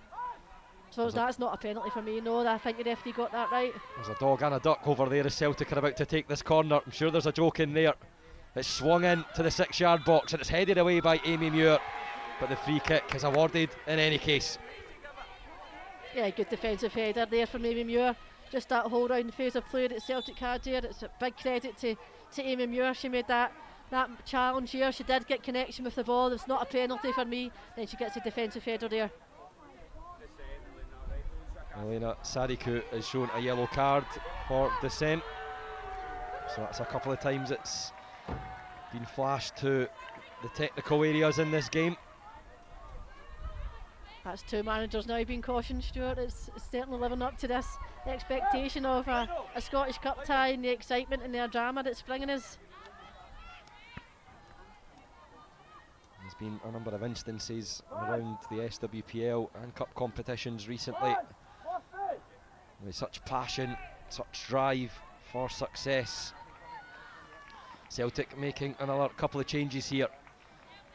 So that's not a penalty for me, no. I think the referee got that right. There's a dog and a duck over there as Celtic are about to take this corner. I'm sure there's a joke in there. It's swung in to the 6-yard box and it's headed away by Amy Muir, but the free kick is awarded in any case. Yeah, good defensive header there from Amy Muir. Just that whole round phase of play that Celtic had there. It's a big credit to Amy Muir. She made that challenge here. She did get connection with the ball. It's not a penalty for me. Then she gets a defensive header there. Elena Sadiku is shown a yellow card for dissent. So that's a couple of times it's been flashed to the technical areas in this game. That's two managers now being cautioned, Stuart. It's certainly living up to this expectation of a Scottish Cup tie and the excitement and the drama that's bringing us. There's been a number of instances around the SWPL and Cup competitions recently with such passion, such drive for success. Celtic making another couple of changes here.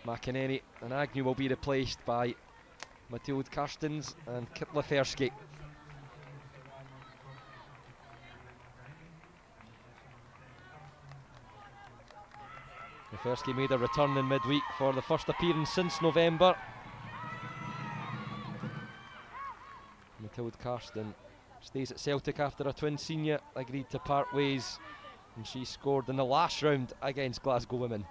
McInerney and Agnew will be replaced by Mathilde Karstens and Kit Lefersky. Lefersky made a return in midweek for the first appearance since November. Mathilde Karsten stays at Celtic after a twin senior agreed to part ways, and she scored in the last round against Glasgow Women.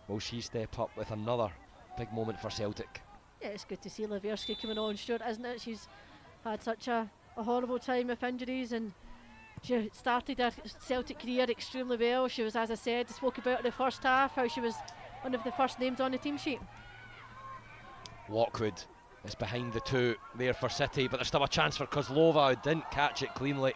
Will she step up with another big moment for Celtic? Yeah, it's good to see Lefersky coming on, Stuart, isn't it? She's had such a horrible time with injuries, and she started her Celtic career extremely well. She was, as I said, spoke about in the first half, how she was one of the first names on the team sheet. Lockwood is behind the two there for City, but there's still a chance for Kozlova, who didn't catch it cleanly.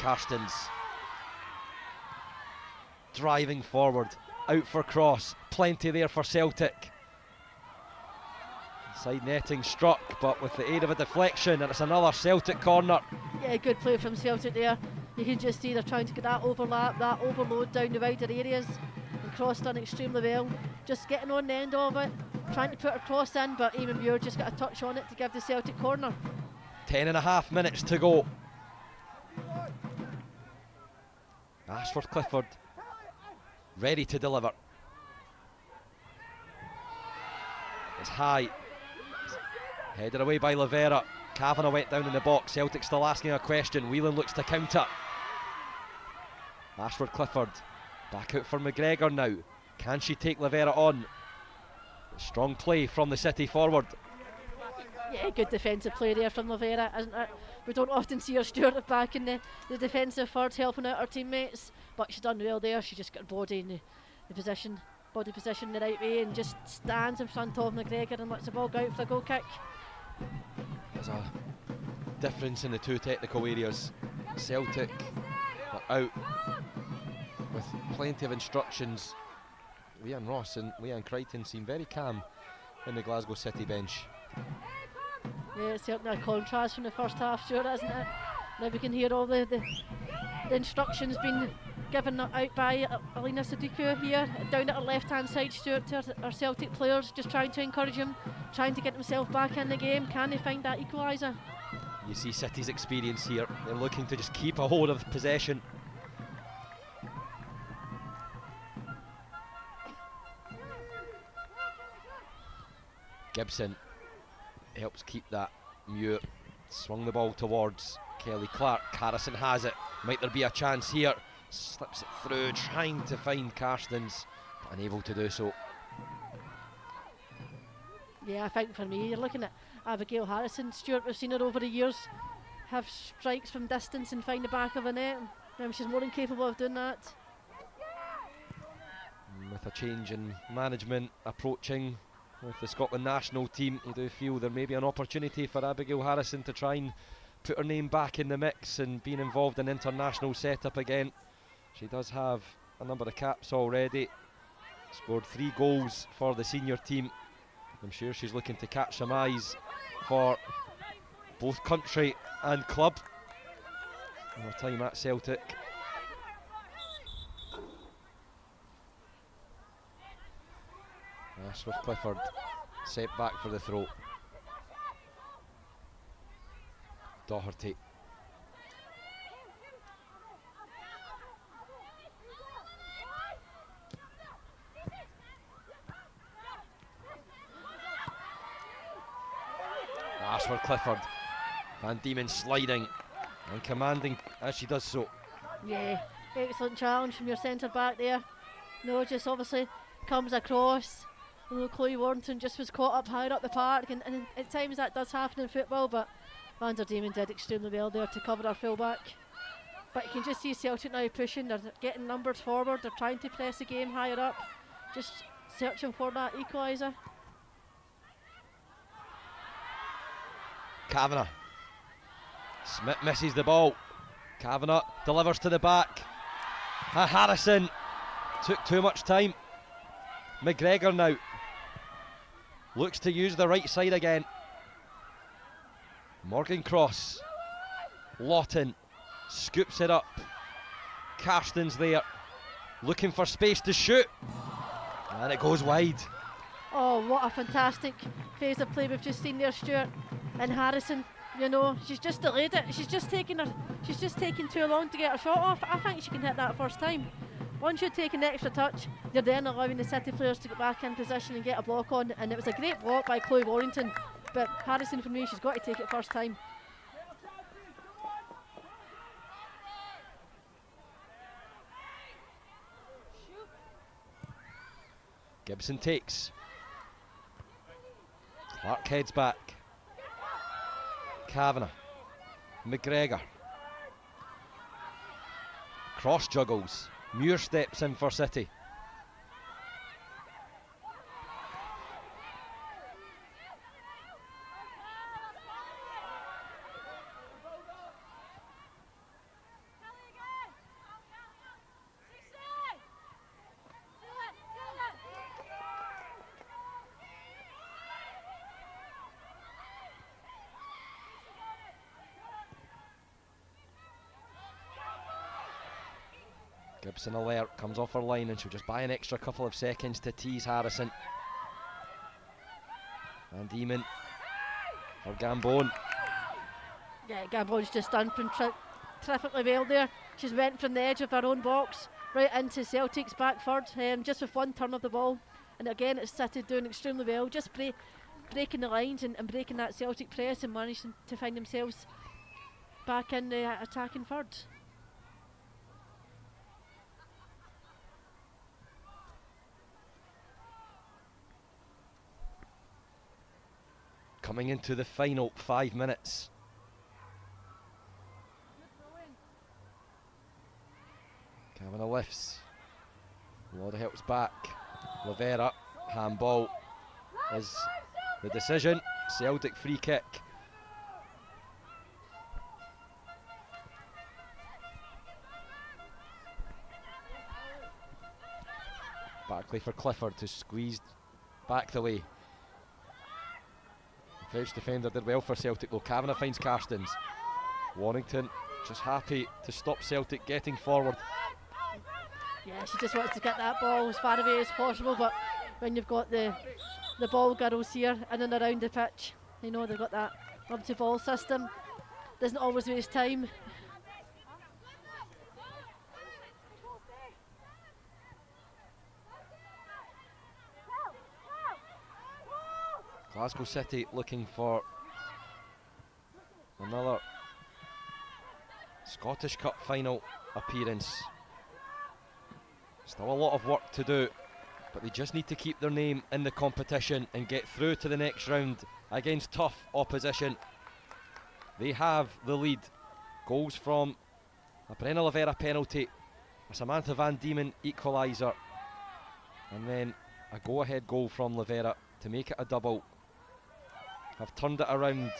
Karstens driving forward, out for cross, plenty there for Celtic. Side netting struck, but with the aid of a deflection, and it's another Celtic corner. Yeah, good play from Celtic there. You can just see they're trying to get that overlap, that overload down the wider areas, and Cross done extremely well. Just getting on the end of it, trying to put her cross in, but Eamon Muir just got a touch on it to give the Celtic corner. 10.5 minutes to go. Ashford Clifford ready to deliver. It's high, headed away by Lavera. Kavanagh went down in the box. Celtic still asking a question. Whelan looks to counter. Ashford Clifford back out for McGregor now. Can she take Lavera on? Strong play from the City forward. Yeah, good defensive play there from Lavera, isn't it? We don't often see her, Stuart, back in the defensive third helping out her teammates, but she's done well there. She just got her body in the position, body position the right way, and just stands in front of McGregor and lets the ball go out for a goal kick. There's a difference in the two technical areas. Celtic are out with plenty of instructions. Leanne Ross and Leanne Crichton seem very calm in the Glasgow City bench. Yeah, it's certainly a contrast from the first half, Stuart, isn't it? Now we can hear all the instructions being given out by Elena Sadiku here, down at her left-hand side, Stuart, to our Celtic players, just trying to encourage them, trying to get themselves back in the game. Can they find that equaliser? You see City's experience here. They're looking to just keep a hold of possession. Gibson helps keep that mute. Swung the ball towards Kelly Clark. Harrison has it. Might there be a chance here? Slips it through, trying to find Karstens, but unable to do so. Yeah, I think for me, you're looking at Abigail Harrison. Stuart, we've seen her over the years have strikes from distance and find the back of a net. She's more than capable of doing that. With a change in management approaching with the Scotland national team, you do feel there may be an opportunity for Abigail Harrison to try and put her name back in the mix and being involved in international setup again. She does have a number of caps already, scored 3 goals for the senior team. I'm sure she's looking to catch some eyes for both country and club in her time at Celtic. Swift Clifford set back for the throw. Doherty. Ashford Clifford. Van Diemen sliding and commanding as she does so. Yeah, excellent challenge from your centre back there. No, just obviously comes across. Chloe Warrington just was caught up higher up the park, and at times that does happen in football, but Van der Diemen did extremely well there to cover our full-back. But you can just see Celtic now pushing, they're getting numbers forward, they're trying to press the game higher up, just searching for that equaliser. Kavanagh. Smith misses the ball. Kavanagh delivers to the back. Harrison took too much time. McGregor now looks to use the right side again. Morgan Cross. Lawton scoops it up. Karstens there looking for space to shoot, and it goes wide. Oh, what a fantastic phase of play we've just seen there, Stuart. And Harrison, you know, she's just delayed it. She's just taking too long to get her shot off. I think she can hit that first time. Once you take an extra touch, you're then allowing the City players to get back in position and get a block on. And it was a great block by Chloe Warrington, but Harrison, for me, she's got to take it first time. Gibson takes. Clark heads back. Kavanagh. McGregor. Cross juggles. Muir steps in for City. Gibson alert, comes off her line, and she'll just buy an extra couple of seconds to tease Harrison. Van Diemen for Gambone. Yeah, Gambone's just done terrifically well there. She's went from the edge of her own box right into Celtic's back third, just with one turn of the ball. And again, it's City doing extremely well, just breaking the lines and breaking that Celtic press and managing to find themselves back in the attacking third. Coming into the final 5 minutes. Kavanagh lifts. Lauder helps back. Lavera, handball is the decision. Celtic free kick. Barclay for Clifford, to squeeze back the way. French defender did well for Celtic though. Kavanagh finds Karstens. Warrington just happy to stop Celtic getting forward. Yeah, she just wants to get that ball as far away as possible, but when you've got the ball girls here in and around the pitch, you know they've got that up-to-ball system. Doesn't always waste time. Glasgow City looking for another Scottish Cup final appearance. Still a lot of work to do, but they just need to keep their name in the competition and get through to the next round against tough opposition. They have the lead. Goals from a Brenna Lavera penalty, a Samantha Van Diemen equaliser, and then a go-ahead goal from Lavera to make it a double. Have turned it around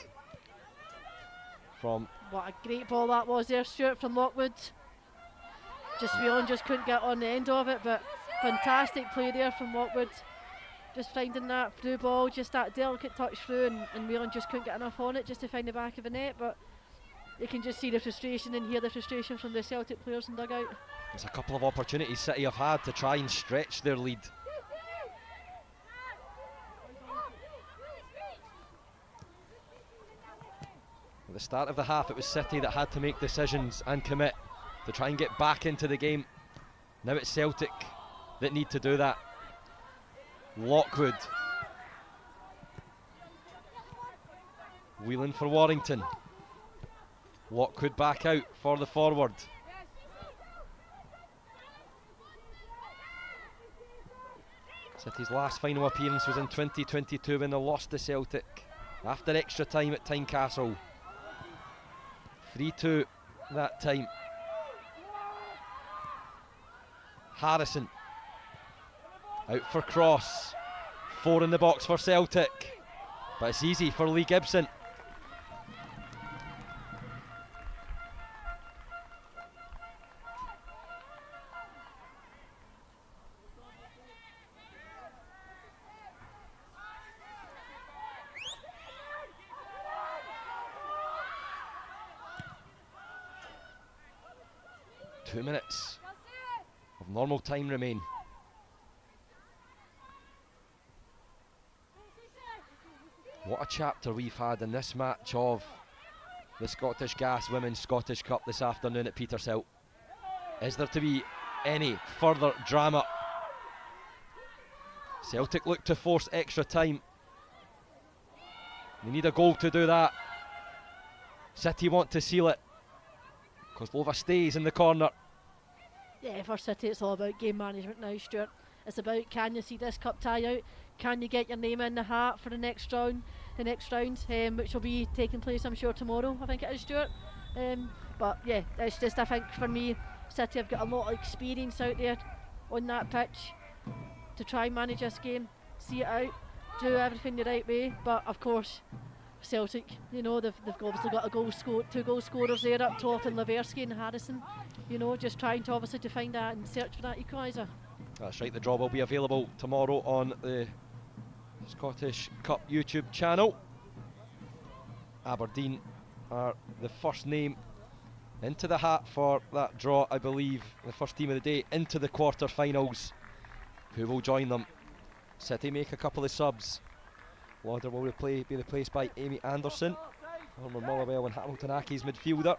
from... What a great ball that was there, Stuart, from Lockwood. Just Whelan just couldn't get on the end of it, but fantastic play there from Lockwood. Just finding that through ball, just that delicate touch through, and Whelan just couldn't get enough on it just to find the back of the net. But you can just see the frustration and hear the frustration from the Celtic players in dugout. There's a couple of opportunities City have had to try and stretch their lead. At the start of the half, it was City that had to make decisions and commit to try and get back into the game. Now it's Celtic that need to do that. Lockwood. Whelan for Warrington. Lockwood back out for the forward. City's last final appearance was in 2022 when they lost to Celtic after extra time at Tynecastle. 3-2 that time. Harrison out for cross. 4 in the box for Celtic, but it's easy for Lee Gibson. Two minutes of normal time remain. What a chapter we've had in this match of the Scottish Gas Women's Scottish Cup this afternoon at Petershill. Is there to be any further drama? Celtic look to force extra time. They need a goal to do that. City want to seal it. Kozlova stays in the corner. Yeah, for City it's all about game management now, Stuart. It's about, can you see this cup tie out? Can you get your name in the hat for the next round, which will be taking place, I'm sure, tomorrow, I think it is, Stuart. But yeah, it's just, I think for me, City have got a lot of experience out there on that pitch to try and manage this game, see it out, do everything the right way. But of course, Celtic, you know, they've obviously got two goal scorers there up top in Laversky and Harrison, you know, just trying to obviously to find that and search for that equaliser. That's right, the draw will be available tomorrow on the Scottish Cup YouTube channel. Aberdeen are the first name into the hat for that draw, I believe, the first team of the day into the quarter-finals. Who will join them? City make a couple of subs. Lauder will be replaced by Amy Anderson, former Motherwell and Hamilton Accies midfielder.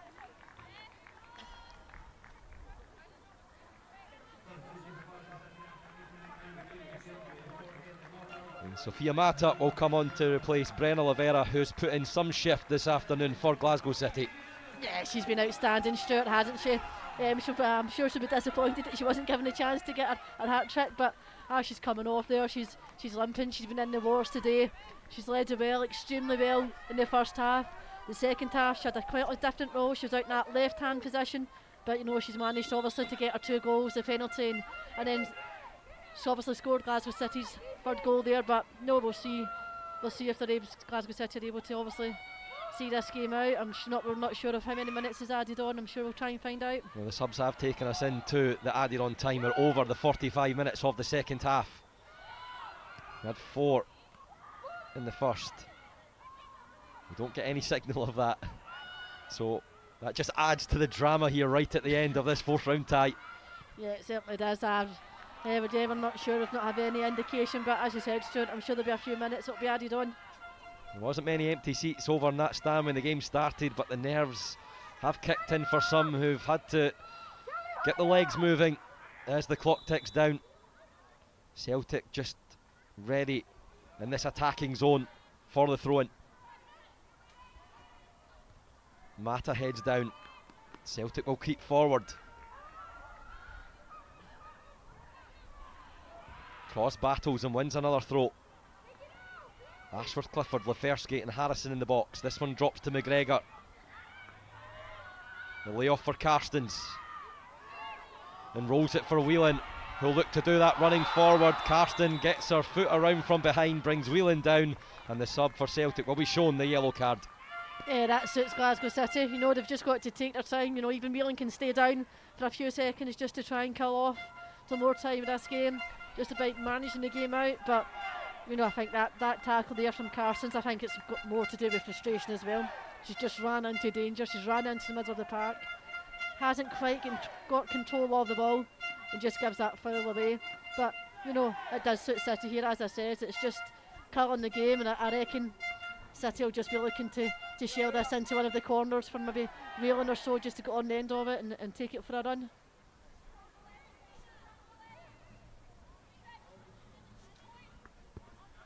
And Sophia Mata will come on to replace Brenna Lavera, who's put in some shift this afternoon for Glasgow City. Yeah, she's been outstanding, Stuart, hasn't she? I'm sure she'll be disappointed that she wasn't given a chance to get her hat trick, but she's coming off there. She's limping. She's been in the wars today. She's led it well, extremely well in the first half. The second half, she had a quite a different role. She was out in that left-hand position, but you know, she's managed obviously to get her 2 goals, the penalty, and then she obviously scored Glasgow City's third goal there. But no, we'll see if Glasgow City are able to obviously see this game out. We're not sure of how many minutes is added on. I'm sure we'll try and find out. Well, the subs have taken us into the added on time. We're over the 45 minutes of the second half. We had 4 in the first. We don't get any signal of that, so that just adds to the drama here right at the end of this 4th round tie. Yeah, it certainly does. We're not sure, we've not had any indication, but as you said, Stuart, I'm sure there'll be a few minutes that'll be added on. There wasn't many empty seats over in that stand when the game started, but the nerves have kicked in for some who've had to get the legs moving as the clock ticks down. Celtic just ready in this attacking zone for the throw-in. Mata heads down. Celtic will keep forward. Cross battles and wins another throw. Ashworth, Clifford, Lafersky and Harrison in the box. This one drops to McGregor. The layoff for Karstens. And rolls it for Whelan, who'll look to do that running forward. Karsten gets her foot around from behind, brings Whelan down, and the sub for Celtic will be shown the yellow card. Yeah, that suits Glasgow City. You know, they've just got to take their time. You know, even Whelan can stay down for a few seconds just to try and kill off some more time in this game. Just about managing the game out. But, you know, I think that tackle there from Carstens, I think it's got more to do with frustration as well. She's just ran into danger. She's ran into the middle of the park. Hasn't quite got control of the ball and just gives that foul away. But, you know, it does suit City here, as I said. It's just killing the game, and I reckon City will just be looking to shell this into one of the corners for maybe Whelan or so, just to get on the end of it and take it for a run.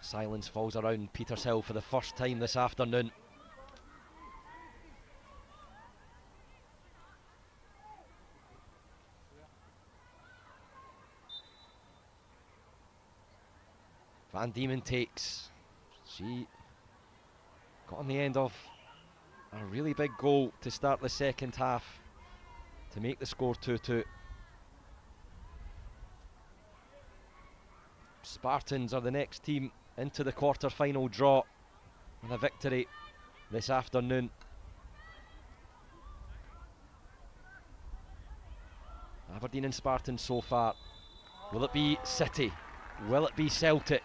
Silence falls around Petershill for the first time this afternoon. Van Diemen takes. She got on the end of a really big goal to start the second half to make the score 2-2. Spartans are the next team into the quarter-final draw with a victory this afternoon. Aberdeen and Spartans so far. Will it be City? Will it be Celtic?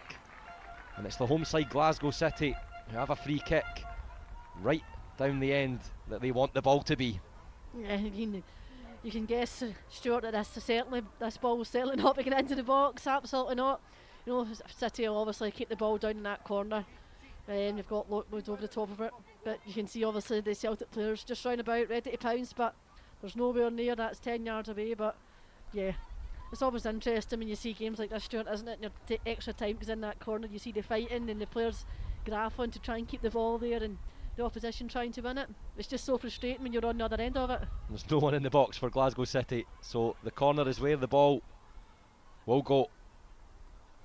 And it's the home side Glasgow City who have a free kick right down the end that they want the ball to be. Yeah, you can guess, Stuart, that this ball will certainly not be getting into the box. Absolutely not. You know, City will obviously keep the ball down in that corner. You've got Lockwood over the top of it, but you can see obviously the Celtic players just round about ready to pounce, but there's nowhere near. That's 10 yards away. But yeah, it's always interesting when you see games like this, Stuart, isn't it? And your extra time goes in that corner, you see the fighting and the players grappling to try and keep the ball there and the opposition trying to win it. It's just so frustrating when you're on the other end of it. There's no one in the box for Glasgow City, so the corner is where the ball will go.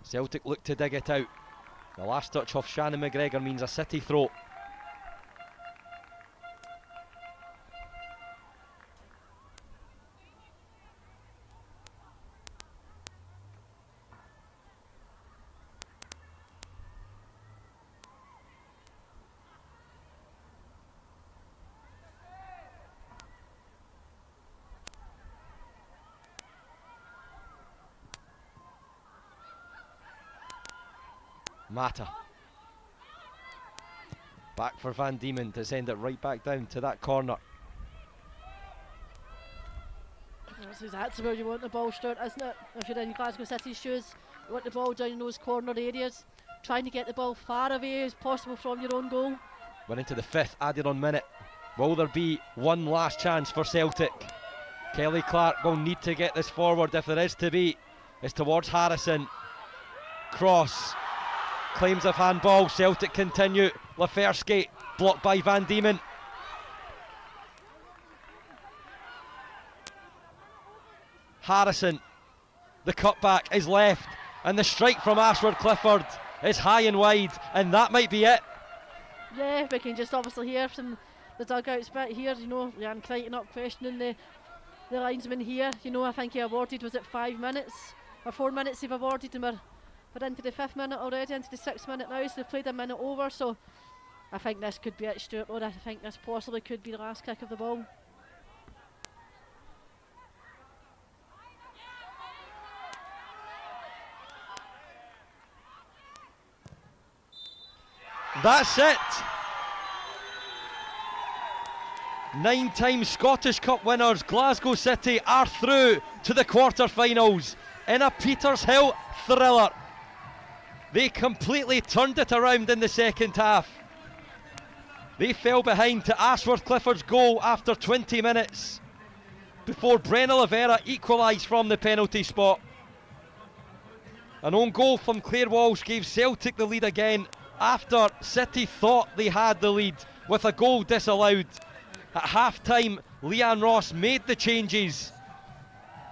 Celtic look to dig it out. The last touch off Shannon McGregor means a City throw. Mata. Back for Van Diemen to send it right back down to that corner. That's exactly where you want the ball, Stuart, isn't it? If you're in Glasgow City's shoes, you want the ball down in those corner areas, trying to get the ball far away as possible from your own goal. We're into the 5th added on minute. Will there be one last chance for Celtic? Kelly Clark will need to get this forward if there is to be. It's towards Harrison. Cross. Claims of handball. Celtic continue. Lafersky blocked by Van Diemen. Harrison. The cutback is left, and the strike from Ashworth Clifford is high and wide, and that might be it. Yeah, we can just obviously hear from the dugouts bit here. You know, Jan Crichton up questioning the linesman here. You know, I think he awarded, was it 5 minutes or 4 minutes they've awarded, and we're into the 5th minute already, into the 6th minute now, so they've played a minute over. So I think this could be it, Stuart, or I think this possibly could be the last kick of the ball. That's it. 9-time Scottish Cup winners Glasgow City are through to the quarter-finals in a Petershill thriller. They completely turned it around in the second half. They fell behind to Ashworth Clifford's goal after 20 minutes before Brenna Oliveira equalised from the penalty spot. An own goal from Claire Walsh gave Celtic the lead again after City thought they had the lead with a goal disallowed. At half-time, Leanne Ross made the changes,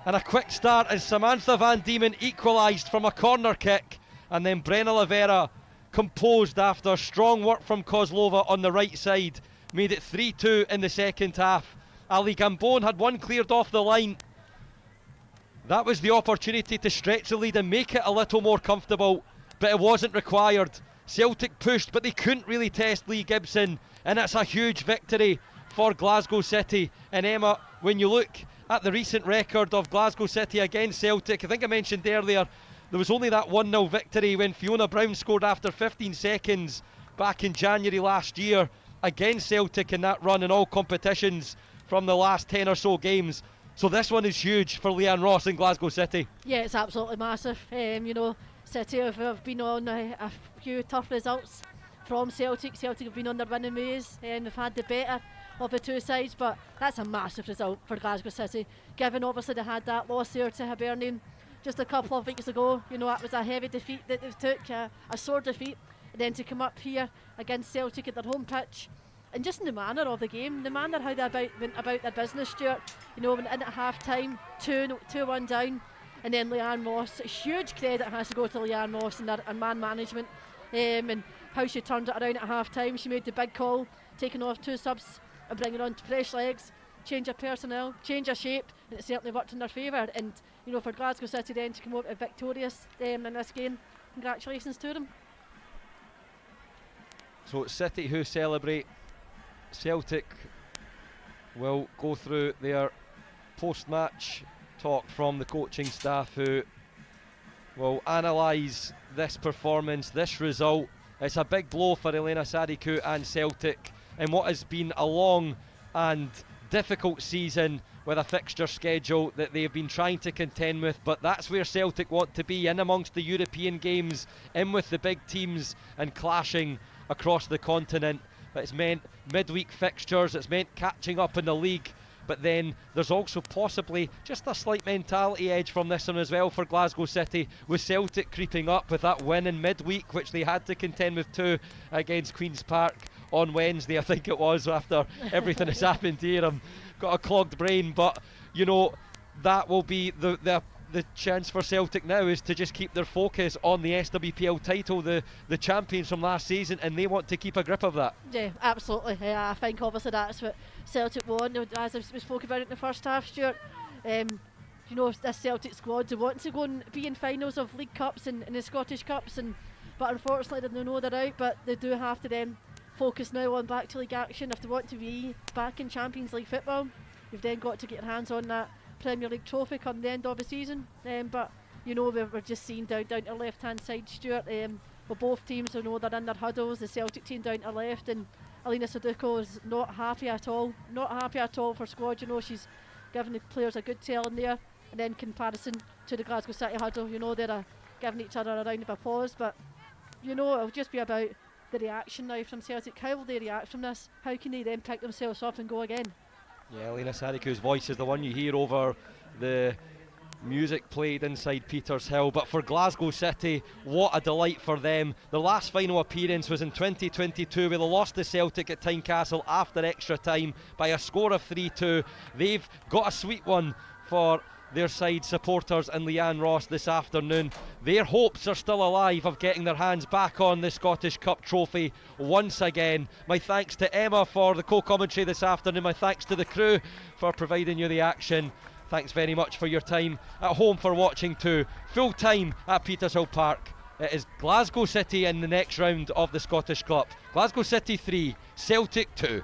and a quick start as Samantha Van Diemen equalised from a corner kick, and then Brenna Oliveira, composed after strong work from Kozlova on the right side, made it 3-2 in the second half. Ali Gambon had one cleared off the line. That was the opportunity to stretch the lead and make it a little more comfortable, but it wasn't required. Celtic pushed, but they couldn't really test Lee Gibson, and it's a huge victory for Glasgow City. And Emma, when you look at the recent record of Glasgow City against Celtic, I think I mentioned earlier, there was only that 1-0 victory when Fiona Brown scored after 15 seconds back in January last year against Celtic in that run in all competitions from the last 10 or so games. So this one is huge for Leanne Ross in Glasgow City. Yeah, it's absolutely massive. City have been on a few tough results from Celtic. Celtic have been on their winning ways and they've had the better of the two sides, but that's a massive result for Glasgow City, given obviously they had that loss there to Hibernian just a couple of weeks ago. That was a heavy defeat that they took, a sore defeat, and then to come up here against Celtic at their home pitch, and just in the manner of the game, the manner how they went about their business, Stuart, when in at half time, 2-1 down, and then Leanne Ross, huge credit has to go to Leanne Ross and her man management, and how she turned it around at half time. She made the big call, taking off two subs and bringing on fresh legs, change of personnel, change of shape, and it certainly worked in their favour. And for Glasgow City then to come out victorious in this game, congratulations to them. So it's City who celebrate. Celtic will go through their post-match talk from the coaching staff, who will analyse this performance, this result. It's a big blow for Elena Sadiku and Celtic in what has been a long and difficult season with a fixture schedule that they've been trying to contend with, but that's where Celtic want to be, in amongst the European games, in with the big teams and clashing across the continent. But it's meant midweek fixtures, it's meant catching up in the league, but then there's also possibly just a slight mentality edge from this one as well for Glasgow City, with Celtic creeping up with that win in midweek, which they had to contend with too against Queen's Park on Wednesday, I think it was, after everything that's happened here. I've got a clogged brain, but that will be the chance for Celtic now, is to just keep their focus on the SWPL title, the champions from last season, and they want to keep a grip of that. Yeah, absolutely. I think obviously that's what Celtic want, as we spoke about it in the first half, Stuart. This Celtic squad, they want to go and be in finals of League Cups and the Scottish Cups, but unfortunately they know they're out, but they do have to then focus now on back to league action. If they want to be back in Champions League football, you've then got to get your hands on that Premier League trophy come the end of the season. But we're just seeing down our left hand side, Stuart, with both teams, they're in their huddles. The Celtic team down to left, and Alina Saduko is not happy at all for squad. She's giving the players a good tell in there, and then comparison to the Glasgow City huddle, they're giving each other a round of applause. But it'll just be about the reaction now from Celtic. How will they react from this? How can they then pick themselves up and go again? Yeah, Lena Sadiku's voice is the one you hear over the music played inside Petershill. But for Glasgow City, what a delight for them. The last final appearance was in 2022, where they lost to Celtic at Tynecastle after extra time by a score of 3-2. They've got a sweet one for their side supporters and Leanne Ross this afternoon. Their hopes are still alive of getting their hands back on the Scottish Cup trophy once again. My thanks to Emma for the co-commentary this afternoon. My thanks to the crew for providing you the action. Thanks very much for your time at home for watching too. Full time at Petershill Park. It is Glasgow City in the next round of the Scottish Cup. Glasgow City 3, Celtic 2.